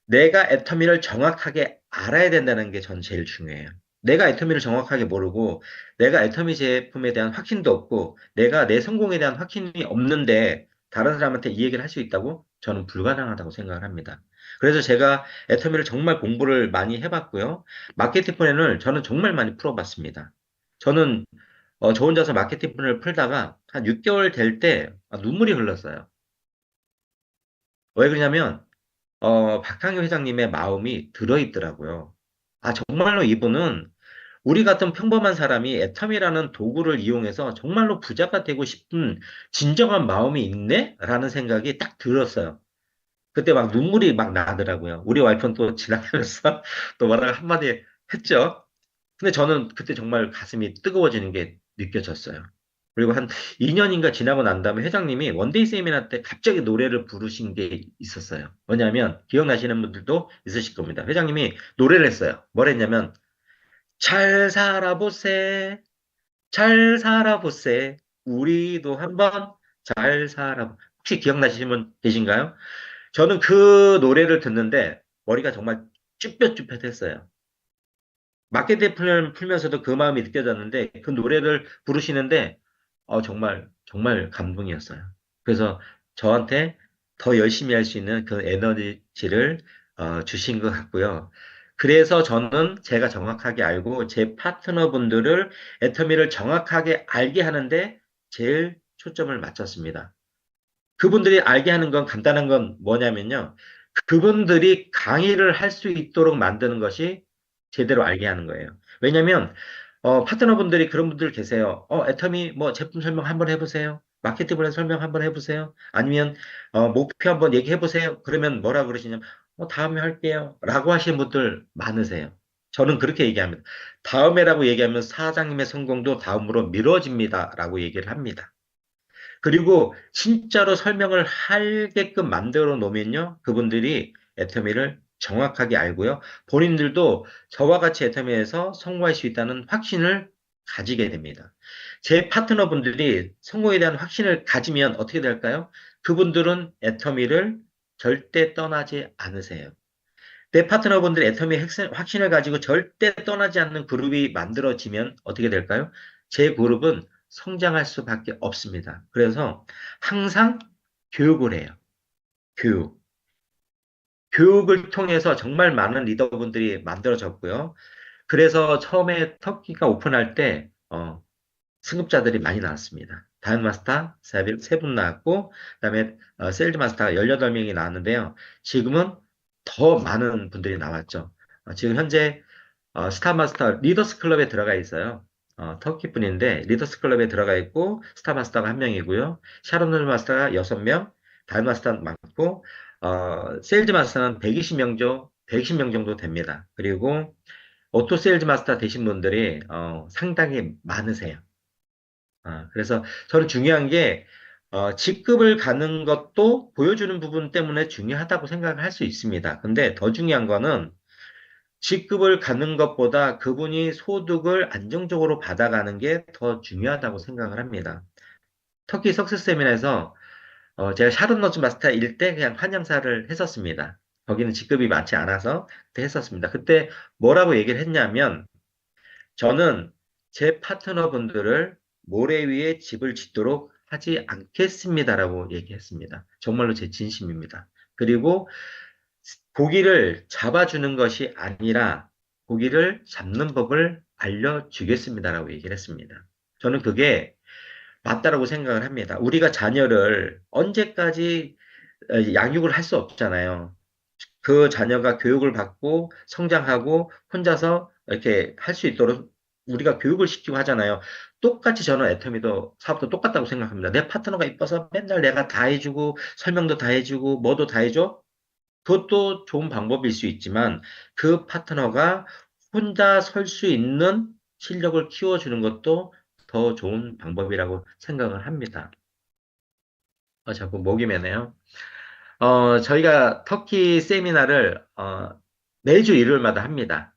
내가 애터미를 정확하게 알아야 된다는 게 전 제일 중요해요. 내가 애터미를 정확하게 모르고 내가 애터미 제품에 대한 확신도 없고 내가 내 성공에 대한 확신이 없는데 다른 사람한테 이 얘기를 할 수 있다고 저는 불가능하다고 생각을 합니다. 그래서 제가 애터미를 정말 공부를 많이 해봤고요. 마케팅 플랜을 저는 정말 많이 풀어봤습니다. 저는 저 혼자서 마케팅 플랜을 풀다가 한 6개월 될 때 눈물이 흘렀어요. 왜 그러냐면, 박항규 회장님의 마음이 들어있더라고요. 정말로 이분은 우리 같은 평범한 사람이 애텀이라는 도구를 이용해서 정말로 부자가 되고 싶은 진정한 마음이 있네? 라는 생각이 딱 들었어요. 그때 막 눈물이 막 나더라고요. 우리 와이프는 또 지나가면서 또 뭐라고 한마디 했죠. 근데 저는 그때 정말 가슴이 뜨거워지는 게 느껴졌어요. 그리고 한 2년인가 지나고 난 다음에 회장님이 원데이 세미나 때 갑자기 노래를 부르신 게 있었어요. 뭐냐면, 기억나시는 분들도 있으실 겁니다. 회장님이 노래를 했어요. 뭘 했냐면, 잘 살아보세, 잘 살아보세, 우리도 한번 잘 살아보. 혹시 기억나시는 분 계신가요? 저는 그 노래를 듣는데 머리가 정말 쭈뼛쭈뼛했어요. 마케팅 플랜 풀면서도 그 마음이 느껴졌는데 그 노래를 부르시는데 정말 정말 감동이었어요. 그래서 저한테 더 열심히 할 수 있는 그 에너지를 주신 것 같고요. 그래서 저는 제가 정확하게 알고 제 파트너분들을 애터미를 정확하게 알게 하는데 제일 초점을 맞췄습니다. 그분들이 알게 하는 건 간단한 건 뭐냐면요. 그분들이 강의를 할 수 있도록 만드는 것이 제대로 알게 하는 거예요. 왜냐면, 파트너분들이 그런 분들 계세요. 애터미 뭐 제품 설명 한번 해보세요. 마케팅 플랜 설명 한번 해보세요. 아니면, 목표 한번 얘기해 보세요. 그러면 뭐라 그러시냐면, 다음에 할게요. 라고 하시는 분들 많으세요. 저는 그렇게 얘기합니다. 다음에라고 얘기하면 사장님의 성공도 다음으로 미뤄집니다. 라고 얘기를 합니다. 그리고 진짜로 설명을 하게끔 만들어 놓으면요. 그분들이 애터미를 정확하게 알고요. 본인들도 저와 같이 애터미에서 성공할 수 있다는 확신을 가지게 됩니다. 제 파트너분들이 성공에 대한 확신을 가지면 어떻게 될까요? 그분들은 애터미를 절대 떠나지 않으세요. 내 파트너분들이 애터미 확신을 가지고 절대 떠나지 않는 그룹이 만들어지면 어떻게 될까요? 제 그룹은 성장할 수밖에 없습니다. 그래서 항상 교육을 해요. 교육. 교육을 통해서 정말 많은 리더분들이 만들어졌고요. 그래서 처음에 터키가 오픈할 때, 승급자들이 많이 나왔습니다. 다현 마스터 세 분 나왔고, 그다음에 세일즈 마스터가 18명이 나왔는데요. 지금은 더 많은 분들이 나왔죠. 지금 현재 스타 마스터 리더스 클럽에 들어가 있어요. 터키 분인데 리더스 클럽에 들어가 있고 스타 마스터가 한 명이고요. 샤론 마스터가 6명, 다현 마스터 많고 세일즈 마스터는 120명 정도 됩니다. 그리고 오토 세일즈 마스터 되신 분들이 상당히 많으세요. 그래서 저는 중요한 게, 직급을 가는 것도 보여주는 부분 때문에 중요하다고 생각을 할 수 있습니다. 근데 더 중요한 거는 직급을 가는 것보다 그분이 소득을 안정적으로 받아가는 게 더 중요하다고 생각을 합니다. 터키 석세스 세미나에서 제가 샤론 노즈 마스터일 때 그냥 환영사를 했었습니다. 거기는 직급이 많지 않아서 그때 했었습니다. 그때 뭐라고 얘기를 했냐면 저는 제 파트너분들을 모래 위에 집을 짓도록 하지 않겠습니다라고 얘기했습니다. 정말로 제 진심입니다. 그리고 고기를 잡아주는 것이 아니라 고기를 잡는 법을 알려주겠습니다라고 얘기를 했습니다. 저는 그게 맞다라고 생각을 합니다. 우리가 자녀를 언제까지 양육을 할 수 없잖아요. 그 자녀가 교육을 받고 성장하고 혼자서 이렇게 할 수 있도록 우리가 교육을 시키고 하잖아요. 똑같이 저는 애터미도 사업도 똑같다고 생각합니다. 내 파트너가 이뻐서 맨날 내가 다 해주고 설명도 다 해주고 뭐도 다 해줘? 그것도 좋은 방법일 수 있지만 그 파트너가 혼자 설 수 있는 실력을 키워주는 것도 더 좋은 방법이라고 생각을 합니다. 자꾸 목이 메네요. 저희가 터키 세미나를 매주 일요일마다 합니다.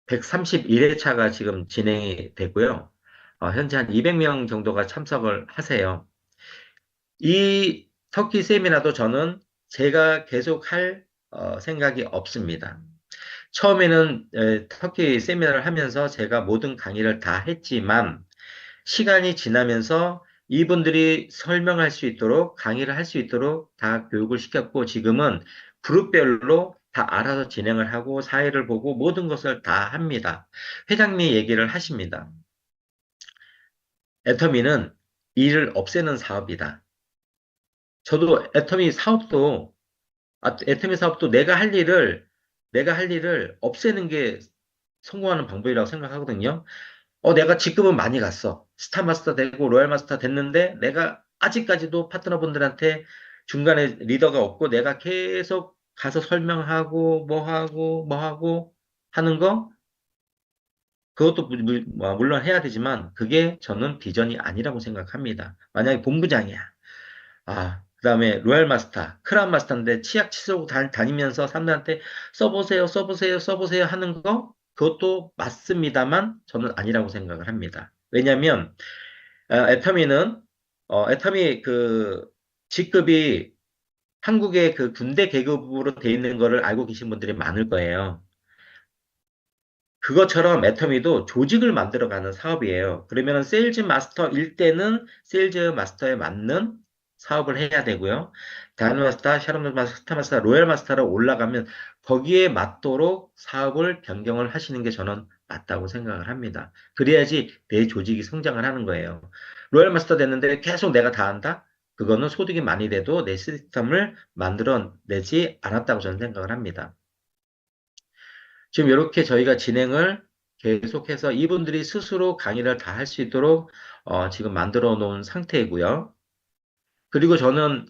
131회차가 지금 진행이 되고요. 현재 한 200명 정도가 참석을 하세요. 이 터키 세미나도 저는 제가 계속 할 생각이 없습니다. 처음에는 터키 세미나를 하면서 제가 모든 강의를 다 했지만 시간이 지나면서 이분들이 설명할 수 있도록 강의를 할 수 있도록 다 교육을 시켰고 지금은 그룹별로 다 알아서 진행을 하고 사회를 보고 모든 것을 다 합니다. 회장님이 얘기를 하십니다. 애터미는 일을 없애는 사업이다. 저도 애터미 사업도 내가 할 일을 없애는 게 성공하는 방법이라고 생각하거든요. 내가 직급은 많이 갔어. 스타마스터 되고 로얄마스터 됐는데 내가 아직까지도 파트너분들한테 중간에 리더가 없고 내가 계속 가서 설명하고 뭐 하고 하는 거 그것도 물론 해야 되지만 그게 저는 비전이 아니라고 생각합니다. 만약에 본부장이야. 그다음에 로얄 마스터, 크라운 마스터인데 치약 치수고 다니면서 사람들한테 써보세요 하는 거 그것도 맞습니다만 저는 아니라고 생각을 합니다. 왜냐하면 애터미 그 직급이 한국의 그 군대 계급으로 돼 있는 거를 알고 계신 분들이 많을 거예요. 그것처럼 애터미도 조직을 만들어가는 사업이에요. 그러면 세일즈 마스터일 때는 세일즈 마스터에 맞는 사업을 해야 되고요. 다이너 마스터, 샤론 마스터, 스타 마스터, 로얄 마스터로 올라가면 거기에 맞도록 사업을 변경을 하시는 게 저는 맞다고 생각을 합니다. 그래야지 내 조직이 성장을 하는 거예요. 로얄 마스터 됐는데 계속 내가 다 한다? 그거는 소득이 많이 돼도 내 시스템을 만들어내지 않았다고 저는 생각을 합니다. 지금 이렇게 저희가 진행을 계속해서 이분들이 스스로 강의를 다 할 수 있도록 지금 만들어 놓은 상태이고요. 그리고 저는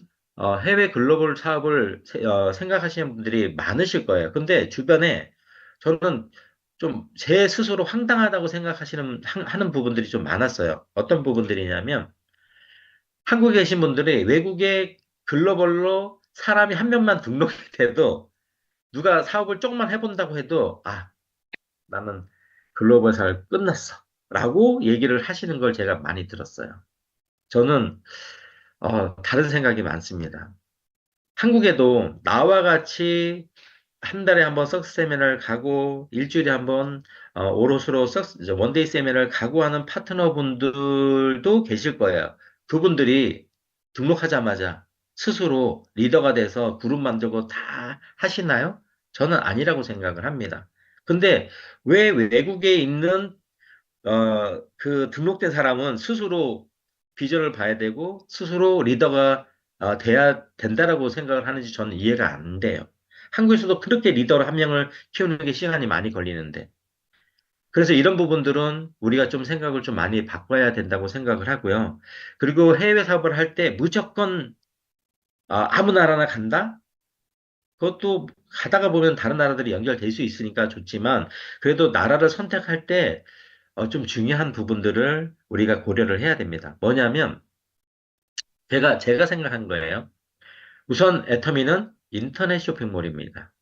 해외 글로벌 사업을 생각하시는 분들이 많으실 거예요. 근데 주변에 저는 좀 제 스스로 황당하다고 하는 부분들이 좀 많았어요. 어떤 부분들이냐면 한국에 계신 분들이 외국에 글로벌로 사람이 한 명만 등록이 돼도 누가 사업을 조금만 해본다고 해도 나는 글로벌 사업 끝났어. 라고 얘기를 하시는 걸 제가 많이 들었어요. 저는, 다른 생각이 많습니다. 한국에도 나와 같이 한 달에 한 번 석스 세미나를 가고 일주일에 한 번 오롯으로 원데이 세미나를 가고 하는 파트너분들도 계실 거예요. 그분들이 등록하자마자 스스로 리더가 돼서 그룹 만들고 다 하시나요? 저는 아니라고 생각을 합니다. 근데 왜 외국에 있는 그 등록된 사람은 스스로 비전을 봐야 되고 스스로 리더가 돼야 된다라고 생각을 하는지 저는 이해가 안 돼요. 한국에서도 그렇게 리더를 한 명을 키우는 게 시간이 많이 걸리는데. 그래서 이런 부분들은 우리가 좀 생각을 좀 많이 바꿔야 된다고 생각을 하고요. 그리고 해외 사업을 할 때 무조건 아무 나라나 간다? 그것도 가다가 보면 다른 나라들이 연결될 수 있으니까 좋지만 그래도 나라를 선택할 때 좀 중요한 부분들을 우리가 고려를 해야 됩니다. 뭐냐면, 제가 생각한 거예요. 우선 애터미는 인터넷 쇼핑몰입니다.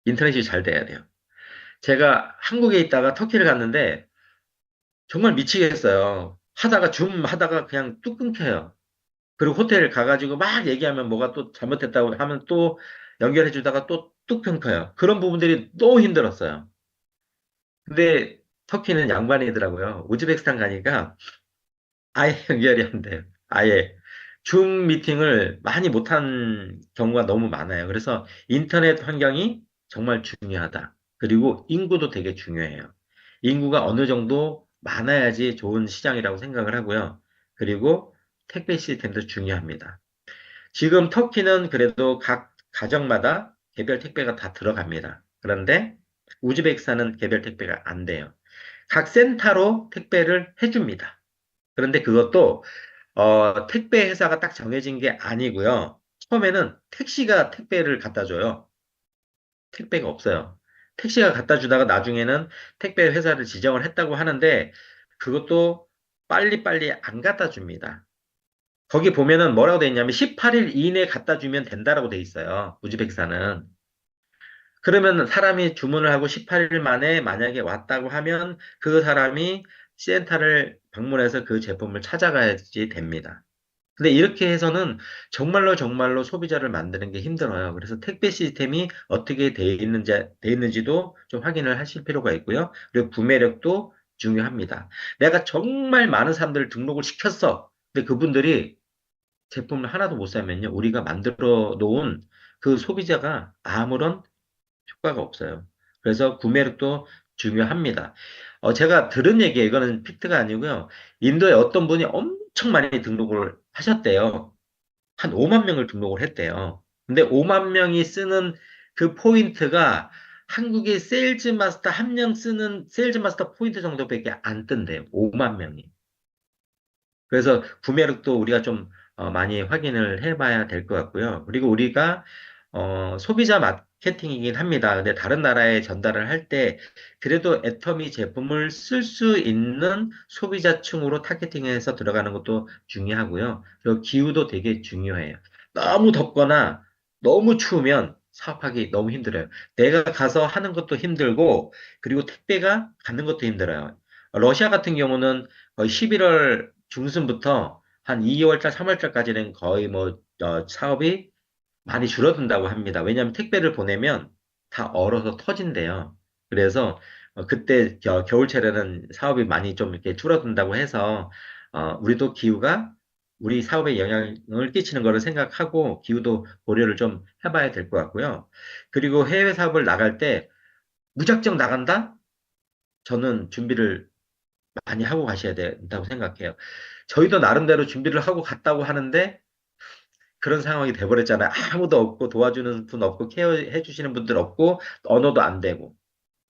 인터넷이 잘 돼야 돼요. 제가 한국에 있다가 터키를 갔는데, 정말 미치겠어요. 하다가 그냥 뚝 끊겨요. 그리고 호텔 가가지고 막 얘기하면 뭐가 또 잘못됐다고 하면 또 연결해 주다가 또 뚝 끊겨요. 그런 부분들이 너무 힘들었어요. 근데 터키는 양반이더라고요. 우즈베키스탄 가니까 아예 연결이 안 돼요. 아예. 줌 미팅을 많이 못한 경우가 너무 많아요. 그래서 인터넷 환경이 정말 중요하다. 그리고 인구도 되게 중요해요. 인구가 어느 정도 많아야지 좋은 시장이라고 생각을 하고요. 그리고 택배 시스템도 중요합니다. 지금 터키는 그래도 각 가정마다 개별 택배가 다 들어갑니다. 그런데 우즈베키스탄은 개별 택배가 안 돼요. 각 센터로 택배를 해줍니다. 그런데 그것도 택배 회사가 딱 정해진 게 아니고요. 처음에는 택시가 택배를 갖다 줘요. 택배가 없어요. 택시가 갖다 주다가 나중에는 택배 회사를 지정을 했다고 하는데 그것도 빨리빨리 안 갖다 줍니다. 거기 보면은 뭐라고 돼 있냐면 18일 이내에 갖다 주면 된다라고 돼 있어요. 우즈베키스탄은. 그러면 사람이 주문을 하고 18일 만에 만약에 왔다고 하면 그 사람이 센터를 방문해서 그 제품을 찾아가야지 됩니다. 근데 이렇게 해서는 정말로 소비자를 만드는 게 힘들어요. 그래서 택배 시스템이 어떻게 돼 있는지도 좀 확인을 하실 필요가 있고요. 그리고 구매력도 중요합니다. 내가 정말 많은 사람들을 등록을 시켰어. 근데 그분들이 제품을 하나도 못 사면요. 우리가 만들어 놓은 그 소비자가 아무런 효과가 없어요. 그래서 구매력도 중요합니다. 제가 들은 얘기예요. 이거는 팩트가 아니고요. 인도에 어떤 분이 엄청 많이 등록을 하셨대요. 한 5만 명을 등록을 했대요. 근데 5만 명이 쓰는 그 포인트가 한국의 세일즈 마스터 한 명 쓰는 세일즈 마스터 포인트 정도밖에 안 뜬대요. 5만 명이. 그래서 구매력도 우리가 좀 많이 확인을 해봐야 될 것 같고요. 그리고 우리가 소비자 마케팅이긴 합니다. 근데 다른 나라에 전달을 할 때 그래도 애터미 제품을 쓸 수 있는 소비자층으로 타겟팅해서 들어가는 것도 중요하고요. 그리고 기후도 되게 중요해요. 너무 덥거나 너무 추우면 사업하기 너무 힘들어요. 내가 가서 하는 것도 힘들고 그리고 택배가 가는 것도 힘들어요. 러시아 같은 경우는 거의 11월 중순부터 한 2월달, 3월달까지는 거의 뭐 사업이 많이 줄어든다고 합니다. 왜냐하면 택배를 보내면 다 얼어서 터진대요. 그래서 그때 겨울철에는 사업이 많이 좀 이렇게 줄어든다고 해서 우리도 기후가 우리 사업에 영향을 끼치는 거를 생각하고 기후도 고려를 좀 해봐야 될 것 같고요. 그리고 해외 사업을 나갈 때 무작정 나간다? 저는 준비를 많이 하고 가셔야 된다고 생각해요. 저희도 나름대로 준비를 하고 갔다고 하는데 그런 상황이 돼버렸잖아요. 아무도 없고 도와주는 분 없고 케어해 주시는 분들 없고 언어도 안 되고.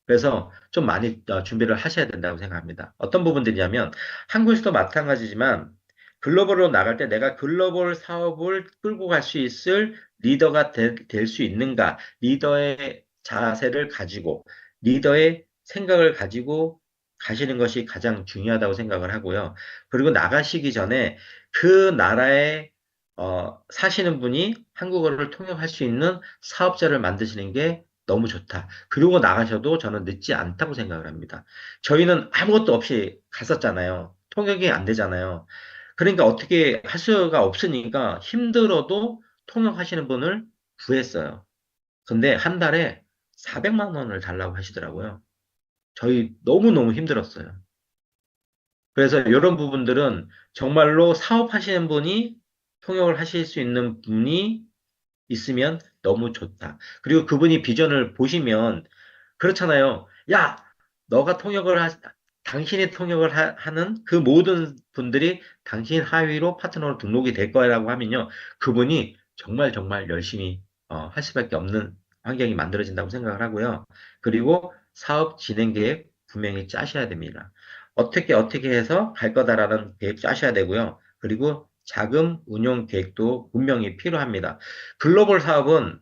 그래서 좀 많이 준비를 하셔야 된다고 생각합니다. 어떤 부분들이냐면 한국에서도 마찬가지지만 글로벌로 나갈 때 내가 글로벌 사업을 끌고 갈 수 있을 리더가 될 수 있는가, 리더의 자세를 가지고 리더의 생각을 가지고 가시는 것이 가장 중요하다고 생각을 하고요. 그리고 나가시기 전에 그 나라에 사시는 분이 한국어를 통역할 수 있는 사업자를 만드시는 게 너무 좋다. 그러고 나가셔도 저는 늦지 않다고 생각을 합니다. 저희는 아무것도 없이 갔었잖아요. 통역이 안 되잖아요. 그러니까 어떻게 할 수가 없으니까 힘들어도 통역하시는 분을 구했어요. 근데 한 달에 400만 원을 달라고 하시더라고요. 저희 너무너무 힘들었어요. 그래서 이런 부분들은 정말로 사업하시는 분이 통역을 하실 수 있는 분이 있으면 너무 좋다. 그리고 그분이 비전을 보시면 그렇잖아요. 야, 너가 당신이 통역을 하는 그 모든 분들이 당신 하위로 파트너로 등록이 될 거라고 하면요. 그분이 정말 정말 열심히 할 수밖에 없는 환경이 만들어진다고 생각을 하고요. 그리고 사업 진행 계획 분명히 짜셔야 됩니다. 어떻게 해서 갈 거다라는 계획 짜셔야 되고요. 그리고 자금 운용 계획도 분명히 필요합니다. 글로벌 사업은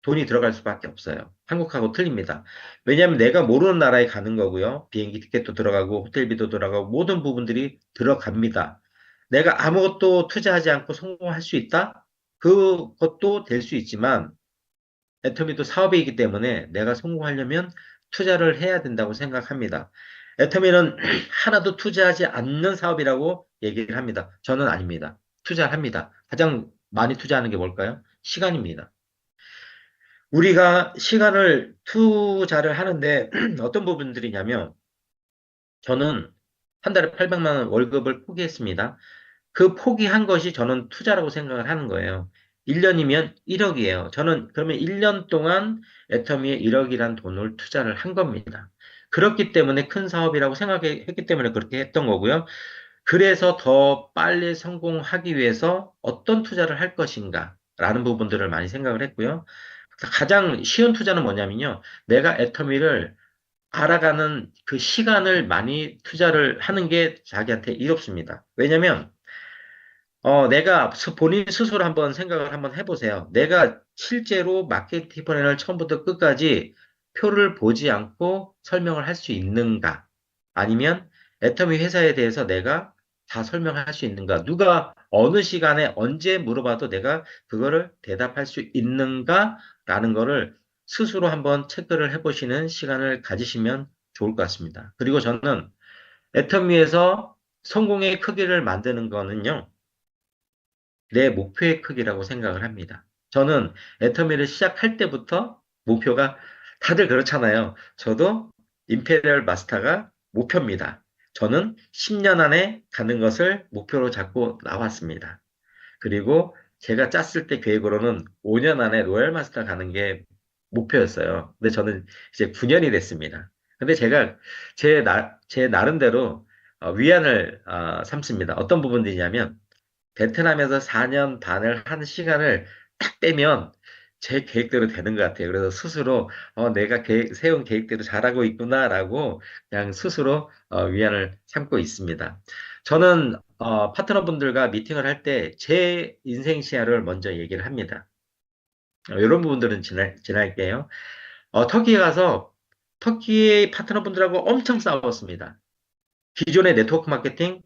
돈이 들어갈 수밖에 없어요. 한국하고 틀립니다. 왜냐하면 내가 모르는 나라에 가는 거고요. 비행기 티켓도 들어가고 호텔비도 들어가고 모든 부분들이 들어갑니다. 내가 아무것도 투자하지 않고 성공할 수 있다? 그것도 될 수 있지만 애터미도 사업이기 때문에 내가 성공하려면 투자를 해야 된다고 생각합니다. 애터미는 하나도 투자하지 않는 사업이라고 얘기를 합니다. 저는 아닙니다. 투자합니다. 가장 많이 투자하는 게 뭘까요? 시간입니다. 우리가 시간을 투자를 하는데 어떤 부분들이냐면 저는 한 달에 800만 원 월급을 포기했습니다. 그 포기한 것이 저는 투자라고 생각을 하는 거예요. 1년이면 1억이에요. 저는 그러면 1년 동안 애터미에 1억이란 돈을 투자를 한 겁니다. 그렇기 때문에 큰 사업이라고 생각했기 때문에 그렇게 했던 거고요. 그래서 더 빨리 성공하기 위해서 어떤 투자를 할 것인가 라는 부분들을 많이 생각을 했고요. 가장 쉬운 투자는 뭐냐면요. 내가 애터미를 알아가는 그 시간을 많이 투자를 하는 게 자기한테 이롭습니다. 왜냐면 내가 본인 스스로 한번 생각을 한번 해보세요. 내가 실제로 마케팅 플랜을 처음부터 끝까지 표를 보지 않고 설명을 할 수 있는가? 아니면 애터미 회사에 대해서 내가 다 설명할 수 있는가? 누가 어느 시간에 언제 물어봐도 내가 그거를 대답할 수 있는가라는 거를 스스로 한번 체크를 해보시는 시간을 가지시면 좋을 것 같습니다. 그리고 저는 애터미에서 성공의 크기를 만드는 거는요. 내 목표의 크기라고 생각을 합니다. 저는 애터미를 시작할 때부터 목표가 다들 그렇잖아요. 저도 임페리얼 마스터가 목표입니다. 저는 10년 안에 가는 것을 목표로 잡고 나왔습니다. 그리고 제가 짰을 때 계획으로는 5년 안에 로얄 마스터 가는 게 목표였어요. 근데 저는 이제 9년이 됐습니다. 근데 제가 제 나름대로 위안을 삼습니다. 어떤 부분들이냐면, 베트남에서 4년 반을 한 시간을 딱 빼면 제 계획대로 되는 것 같아요. 그래서 스스로 내가 세운 계획대로 잘하고 있구나라고 그냥 스스로 위안을 삼고 있습니다. 저는 파트너분들과 미팅을 할 때 제 인생 시야를 먼저 얘기를 합니다. 이런 부분들은 지날게요. 터키에 가서 터키의 파트너분들하고 엄청 싸웠습니다. 기존의 네트워크 마케팅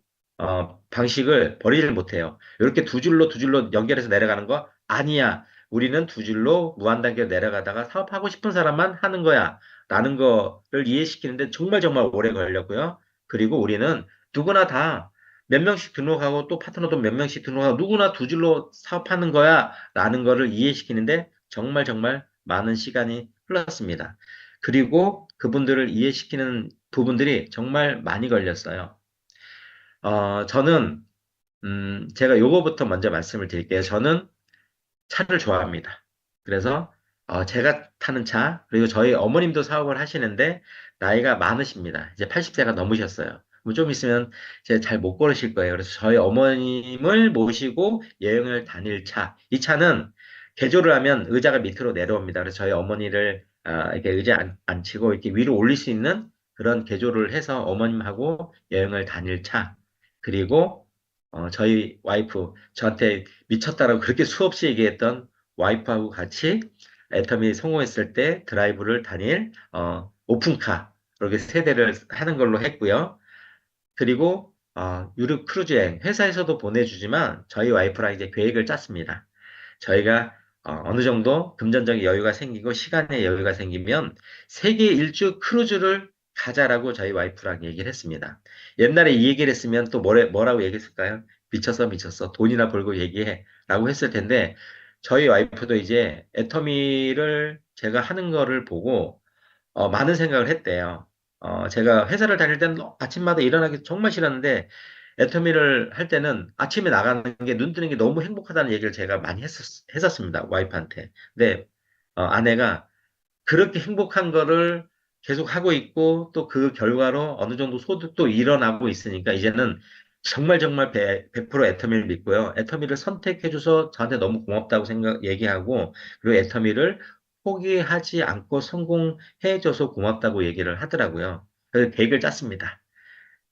방식을 버리질 못해요. 이렇게 두 줄로 연결해서 내려가는 거 아니야. 우리는 두 줄로 무한단계로 내려가다가 사업하고 싶은 사람만 하는 거야. 라는 거를 이해시키는데 정말 정말 오래 걸렸고요. 그리고 우리는 누구나 다 몇 명씩 등록하고 또 파트너도 몇 명씩 등록하고 누구나 두 줄로 사업하는 거야. 라는 거를 이해시키는데 정말 정말 많은 시간이 흘렀습니다. 그리고 그분들을 이해시키는 부분들이 정말 많이 걸렸어요. 저는, 제가 요거부터 먼저 말씀을 드릴게요. 저는 차를 좋아합니다. 그래서, 제가 타는 차, 그리고 저희 어머님도 사업을 하시는데, 나이가 많으십니다. 이제 80세가 넘으셨어요. 그럼 좀 있으면 이제 잘 못 걸으실 거예요. 그래서 저희 어머님을 모시고 여행을 다닐 차. 이 차는 개조를 하면 의자가 밑으로 내려옵니다. 그래서 저희 어머니를 이렇게 의자에 앉히고 이렇게 위로 올릴 수 있는 그런 개조를 해서 어머님하고 여행을 다닐 차. 그리고 저희 와이프 저한테 미쳤다라고 그렇게 수없이 얘기했던 와이프하고 같이 애터미 성공했을 때 드라이브를 다닐 오픈카 이렇게 세 대를 하는 걸로 했고요. 그리고 유럽 크루즈 여행 회사에서도 보내주지만 저희 와이프랑 이제 계획을 짰습니다. 저희가 어느 정도 금전적인 여유가 생기고 시간의 여유가 생기면 세계 일주 크루즈를 가자라고 저희 와이프랑 얘기를 했습니다. 옛날에 이 얘기를 했으면 또 뭐라고 얘기했을까요? 미쳤어, 미쳤어. 돈이나 벌고 얘기해. 라고 했을 텐데, 저희 와이프도 이제 애터미를 제가 하는 거를 보고 많은 생각을 했대요. 제가 회사를 다닐 때는 아침마다 일어나기 정말 싫었는데, 애터미를 할 때는 아침에 나가는 게 눈 뜨는 게 너무 행복하다는 얘기를 제가 많이 했었습니다. 와이프한테. 근데, 아내가 그렇게 행복한 거를 계속 하고 있고, 또 그 결과로 어느 정도 소득도 일어나고 있으니까, 이제는 정말 정말 100% 애터미를 믿고요. 애터미를 선택해줘서 저한테 너무 고맙다고 얘기하고, 그리고 애터미를 포기하지 않고 성공해줘서 고맙다고 얘기를 하더라고요. 그래서 계획을 짰습니다.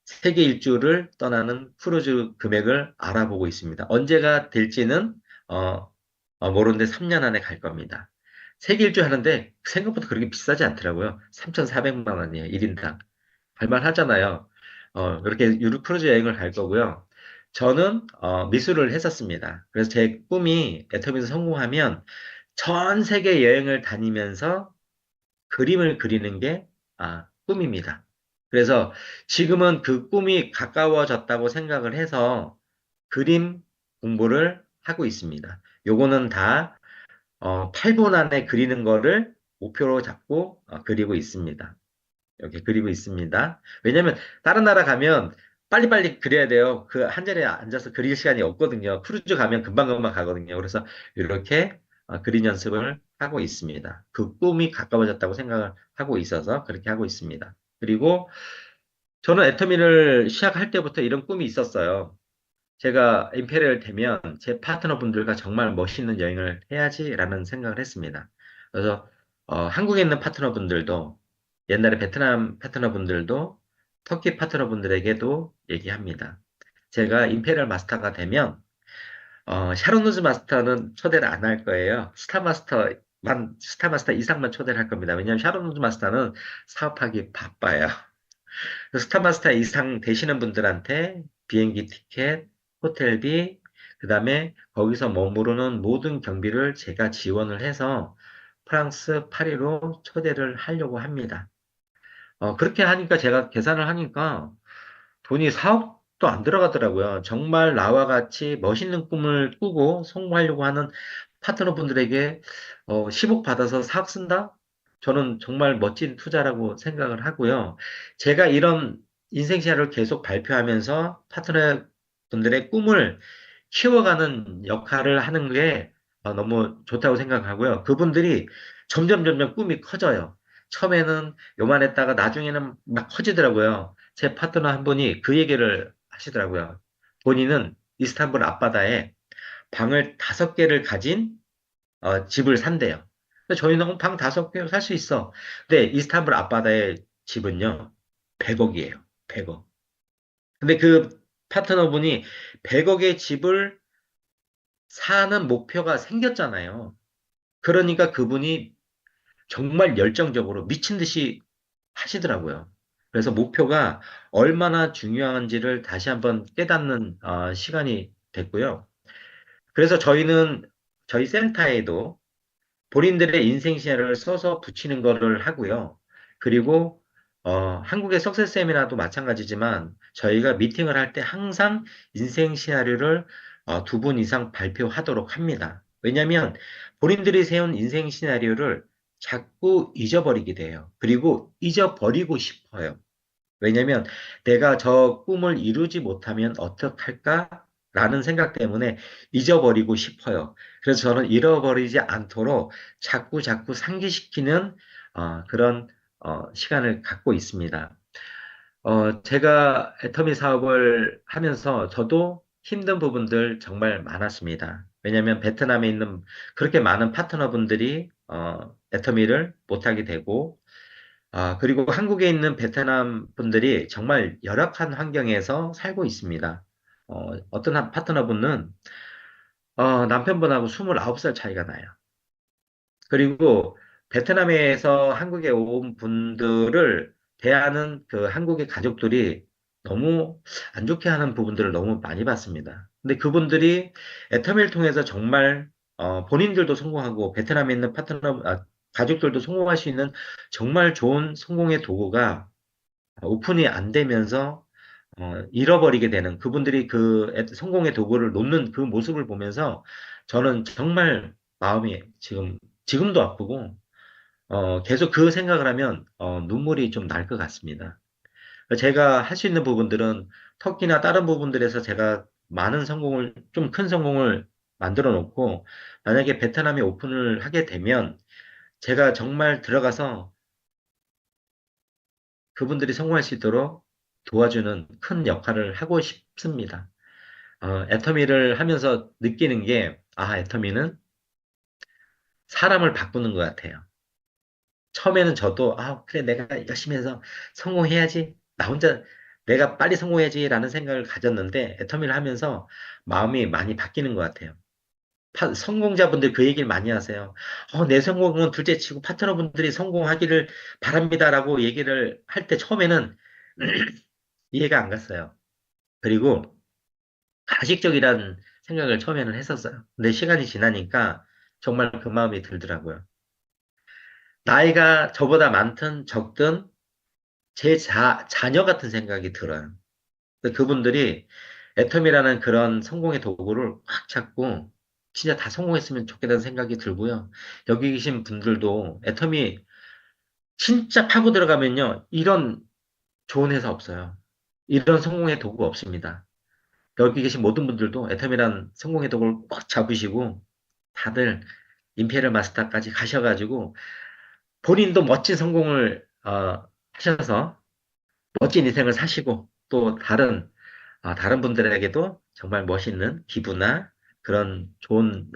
세계 일주를 떠나는 크루즈 금액을 알아보고 있습니다. 언제가 될지는 어, 모르는데 3년 안에 갈 겁니다. 세계 일주 하는데 생각보다 그렇게 비싸지 않더라고요. 3,400만 원이에요. 1인당. 할만하잖아요. 이렇게 유럽 크루즈 여행을 갈 거고요. 저는 미술을 했었습니다. 그래서 제 꿈이 애터미에서 성공하면 전 세계 여행을 다니면서 그림을 그리는 게 꿈입니다. 그래서 지금은 그 꿈이 가까워졌다고 생각을 해서 그림 공부를 하고 있습니다. 요거는 다 8분 안에 그리는 거를 목표로 잡고 그리고 있습니다. 이렇게 그리고 있습니다. 왜냐면 다른 나라 가면 빨리빨리 그려야 돼요. 그 한 자리에 앉아서 그릴 시간이 없거든요. 크루즈 가면 금방금방 가거든요. 그래서 이렇게 그림 연습을 하고 있습니다. 그 꿈이 가까워졌다고 생각을 하고 있어서 그렇게 하고 있습니다. 그리고 저는 애터미를 시작할 때부터 이런 꿈이 있었어요. 제가 임페리얼 되면 제 파트너분들과 정말 멋있는 여행을 해야지라는 생각을 했습니다. 그래서 한국에 있는 파트너분들도 옛날에 베트남 파트너분들도 터키 파트너분들에게도 얘기합니다. 제가 임페리얼 마스터가 되면 샤론 루즈 마스터는 초대를 안 할 거예요. 스타마스터 이상만 초대를 할 겁니다. 왜냐하면 샤론 루즈 마스터는 사업하기 바빠요. 스타마스터 이상 되시는 분들한테 비행기 티켓, 호텔비, 그 다음에 거기서 머무르는 모든 경비를 제가 지원을 해서 프랑스 파리로 초대를 하려고 합니다. 그렇게 하니까 제가 계산을 하니까 돈이 4억도 안 들어가더라고요. 정말 나와 같이 멋있는 꿈을 꾸고 성공하려고 하는 파트너분들에게 10억 받아서 4억 쓴다? 저는 정말 멋진 투자라고 생각을 하고요. 제가 이런 인생 시야를 계속 발표하면서 파트너분들의 꿈을 키워가는 역할을 하는 게 너무 좋다고 생각하고요. 그분들이 점점 점점 꿈이 커져요. 처음에는 요만했다가 나중에는 막 커지더라고요. 제 파트너 한 분이 그 얘기를 하시더라고요. 본인은 이스탄불 앞바다에 방을 5개를 가진 집을 산대요. 근데 저희는 방 5개 살 수 있어. 근데 이스탄불 앞바다의 집은요, 100억이에요. 100억. 근데 그 파트너분이 100억의 집을 사는 목표가 생겼잖아요. 그러니까 그분이 정말 열정적으로 미친 듯이 하시더라고요. 그래서 목표가 얼마나 중요한지를 다시 한번 깨닫는 시간이 됐고요. 그래서 저희는 저희 센터에도 본인들의 인생 시나리오를 써서 붙이는 거를 하고요. 그리고 한국의 석세스 세미나도 마찬가지지만 저희가 미팅을 할 때 항상 인생 시나리오를 2분 이상 발표하도록 합니다. 왜냐하면 본인들이 세운 인생 시나리오를 자꾸 잊어버리게 돼요. 그리고 잊어버리고 싶어요. 왜냐면 내가 저 꿈을 이루지 못하면 어떡할까? 라는 생각 때문에 잊어버리고 싶어요. 그래서 저는 잃어버리지 않도록 자꾸 자꾸 상기시키는 그런 시간을 갖고 있습니다. 제가 애터미 사업을 하면서 저도 힘든 부분들 정말 많았습니다. 왜냐하면 베트남에 있는 그렇게 많은 파트너분들이 애터미를 못하게 되고 그리고 한국에 있는 베트남 분들이 정말 열악한 환경에서 살고 있습니다. 어떤 한 파트너분은 남편분하고 29살 차이가 나요. 그리고 베트남에서 한국에 온 분들을 대하는 그 한국의 가족들이 너무 안 좋게 하는 부분들을 너무 많이 봤습니다. 근데 그분들이 애터미를 통해서 정말 본인들도 성공하고 베트남에 있는 가족들도 성공할 수 있는 정말 좋은 성공의 도구가 오픈이 안 되면서 잃어버리게 되는 그분들이 성공의 도구를 놓는 그 모습을 보면서 저는 정말 마음이 지금도 아프고 계속 그 생각을 하면 눈물이 좀 날 것 같습니다. 제가 할 수 있는 부분들은 터키나 다른 부분들에서 제가 많은 성공을 좀 큰 성공을 만들어 놓고 만약에 베트남에 오픈을 하게 되면 제가 정말 들어가서 그분들이 성공할 수 있도록 도와주는 큰 역할을 하고 싶습니다. 애터미를 하면서 느끼는 게, 애터미는 사람을 바꾸는 것 같아요. 처음에는 저도, 그래, 내가 열심히 해서 성공해야지. 나 혼자 내가 빨리 성공해야지라는 생각을 가졌는데, 애터미를 하면서 마음이 많이 바뀌는 것 같아요. 성공자분들 그 얘기를 많이 하세요. 내 성공은 둘째 치고 파트너분들이 성공하기를 바랍니다라고 얘기를 할 때 처음에는 이해가 안 갔어요. 그리고 가식적이라는 생각을 처음에는 했었어요. 근데 시간이 지나니까 정말 그 마음이 들더라고요. 나이가 저보다 많든 적든 제 자녀 같은 생각이 들어요. 근데 그분들이 애텀이라는 그런 성공의 도구를 꽉 잡고 진짜 다 성공했으면 좋겠다는 생각이 들고요. 여기 계신 분들도 애텀이 진짜 파고 들어가면요. 이런 좋은 회사 없어요. 이런 성공의 도구가 없습니다. 여기 계신 모든 분들도 애텀이란 성공의 도구를 꽉 잡으시고 다들 임페리얼 마스터까지 가셔가지고 본인도 멋진 성공을 하셔서 멋진 인생을 사시고 또 다른 분들에게도 정말 멋있는 기부나 그런 좋은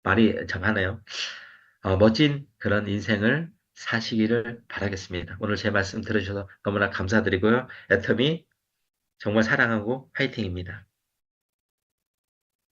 말이 정하네요. 멋진 그런 인생을 사시기를 바라겠습니다. 오늘 제 말씀 들으셔서 너무나 감사드리고요. 애터미 정말 사랑하고 화이팅입니다.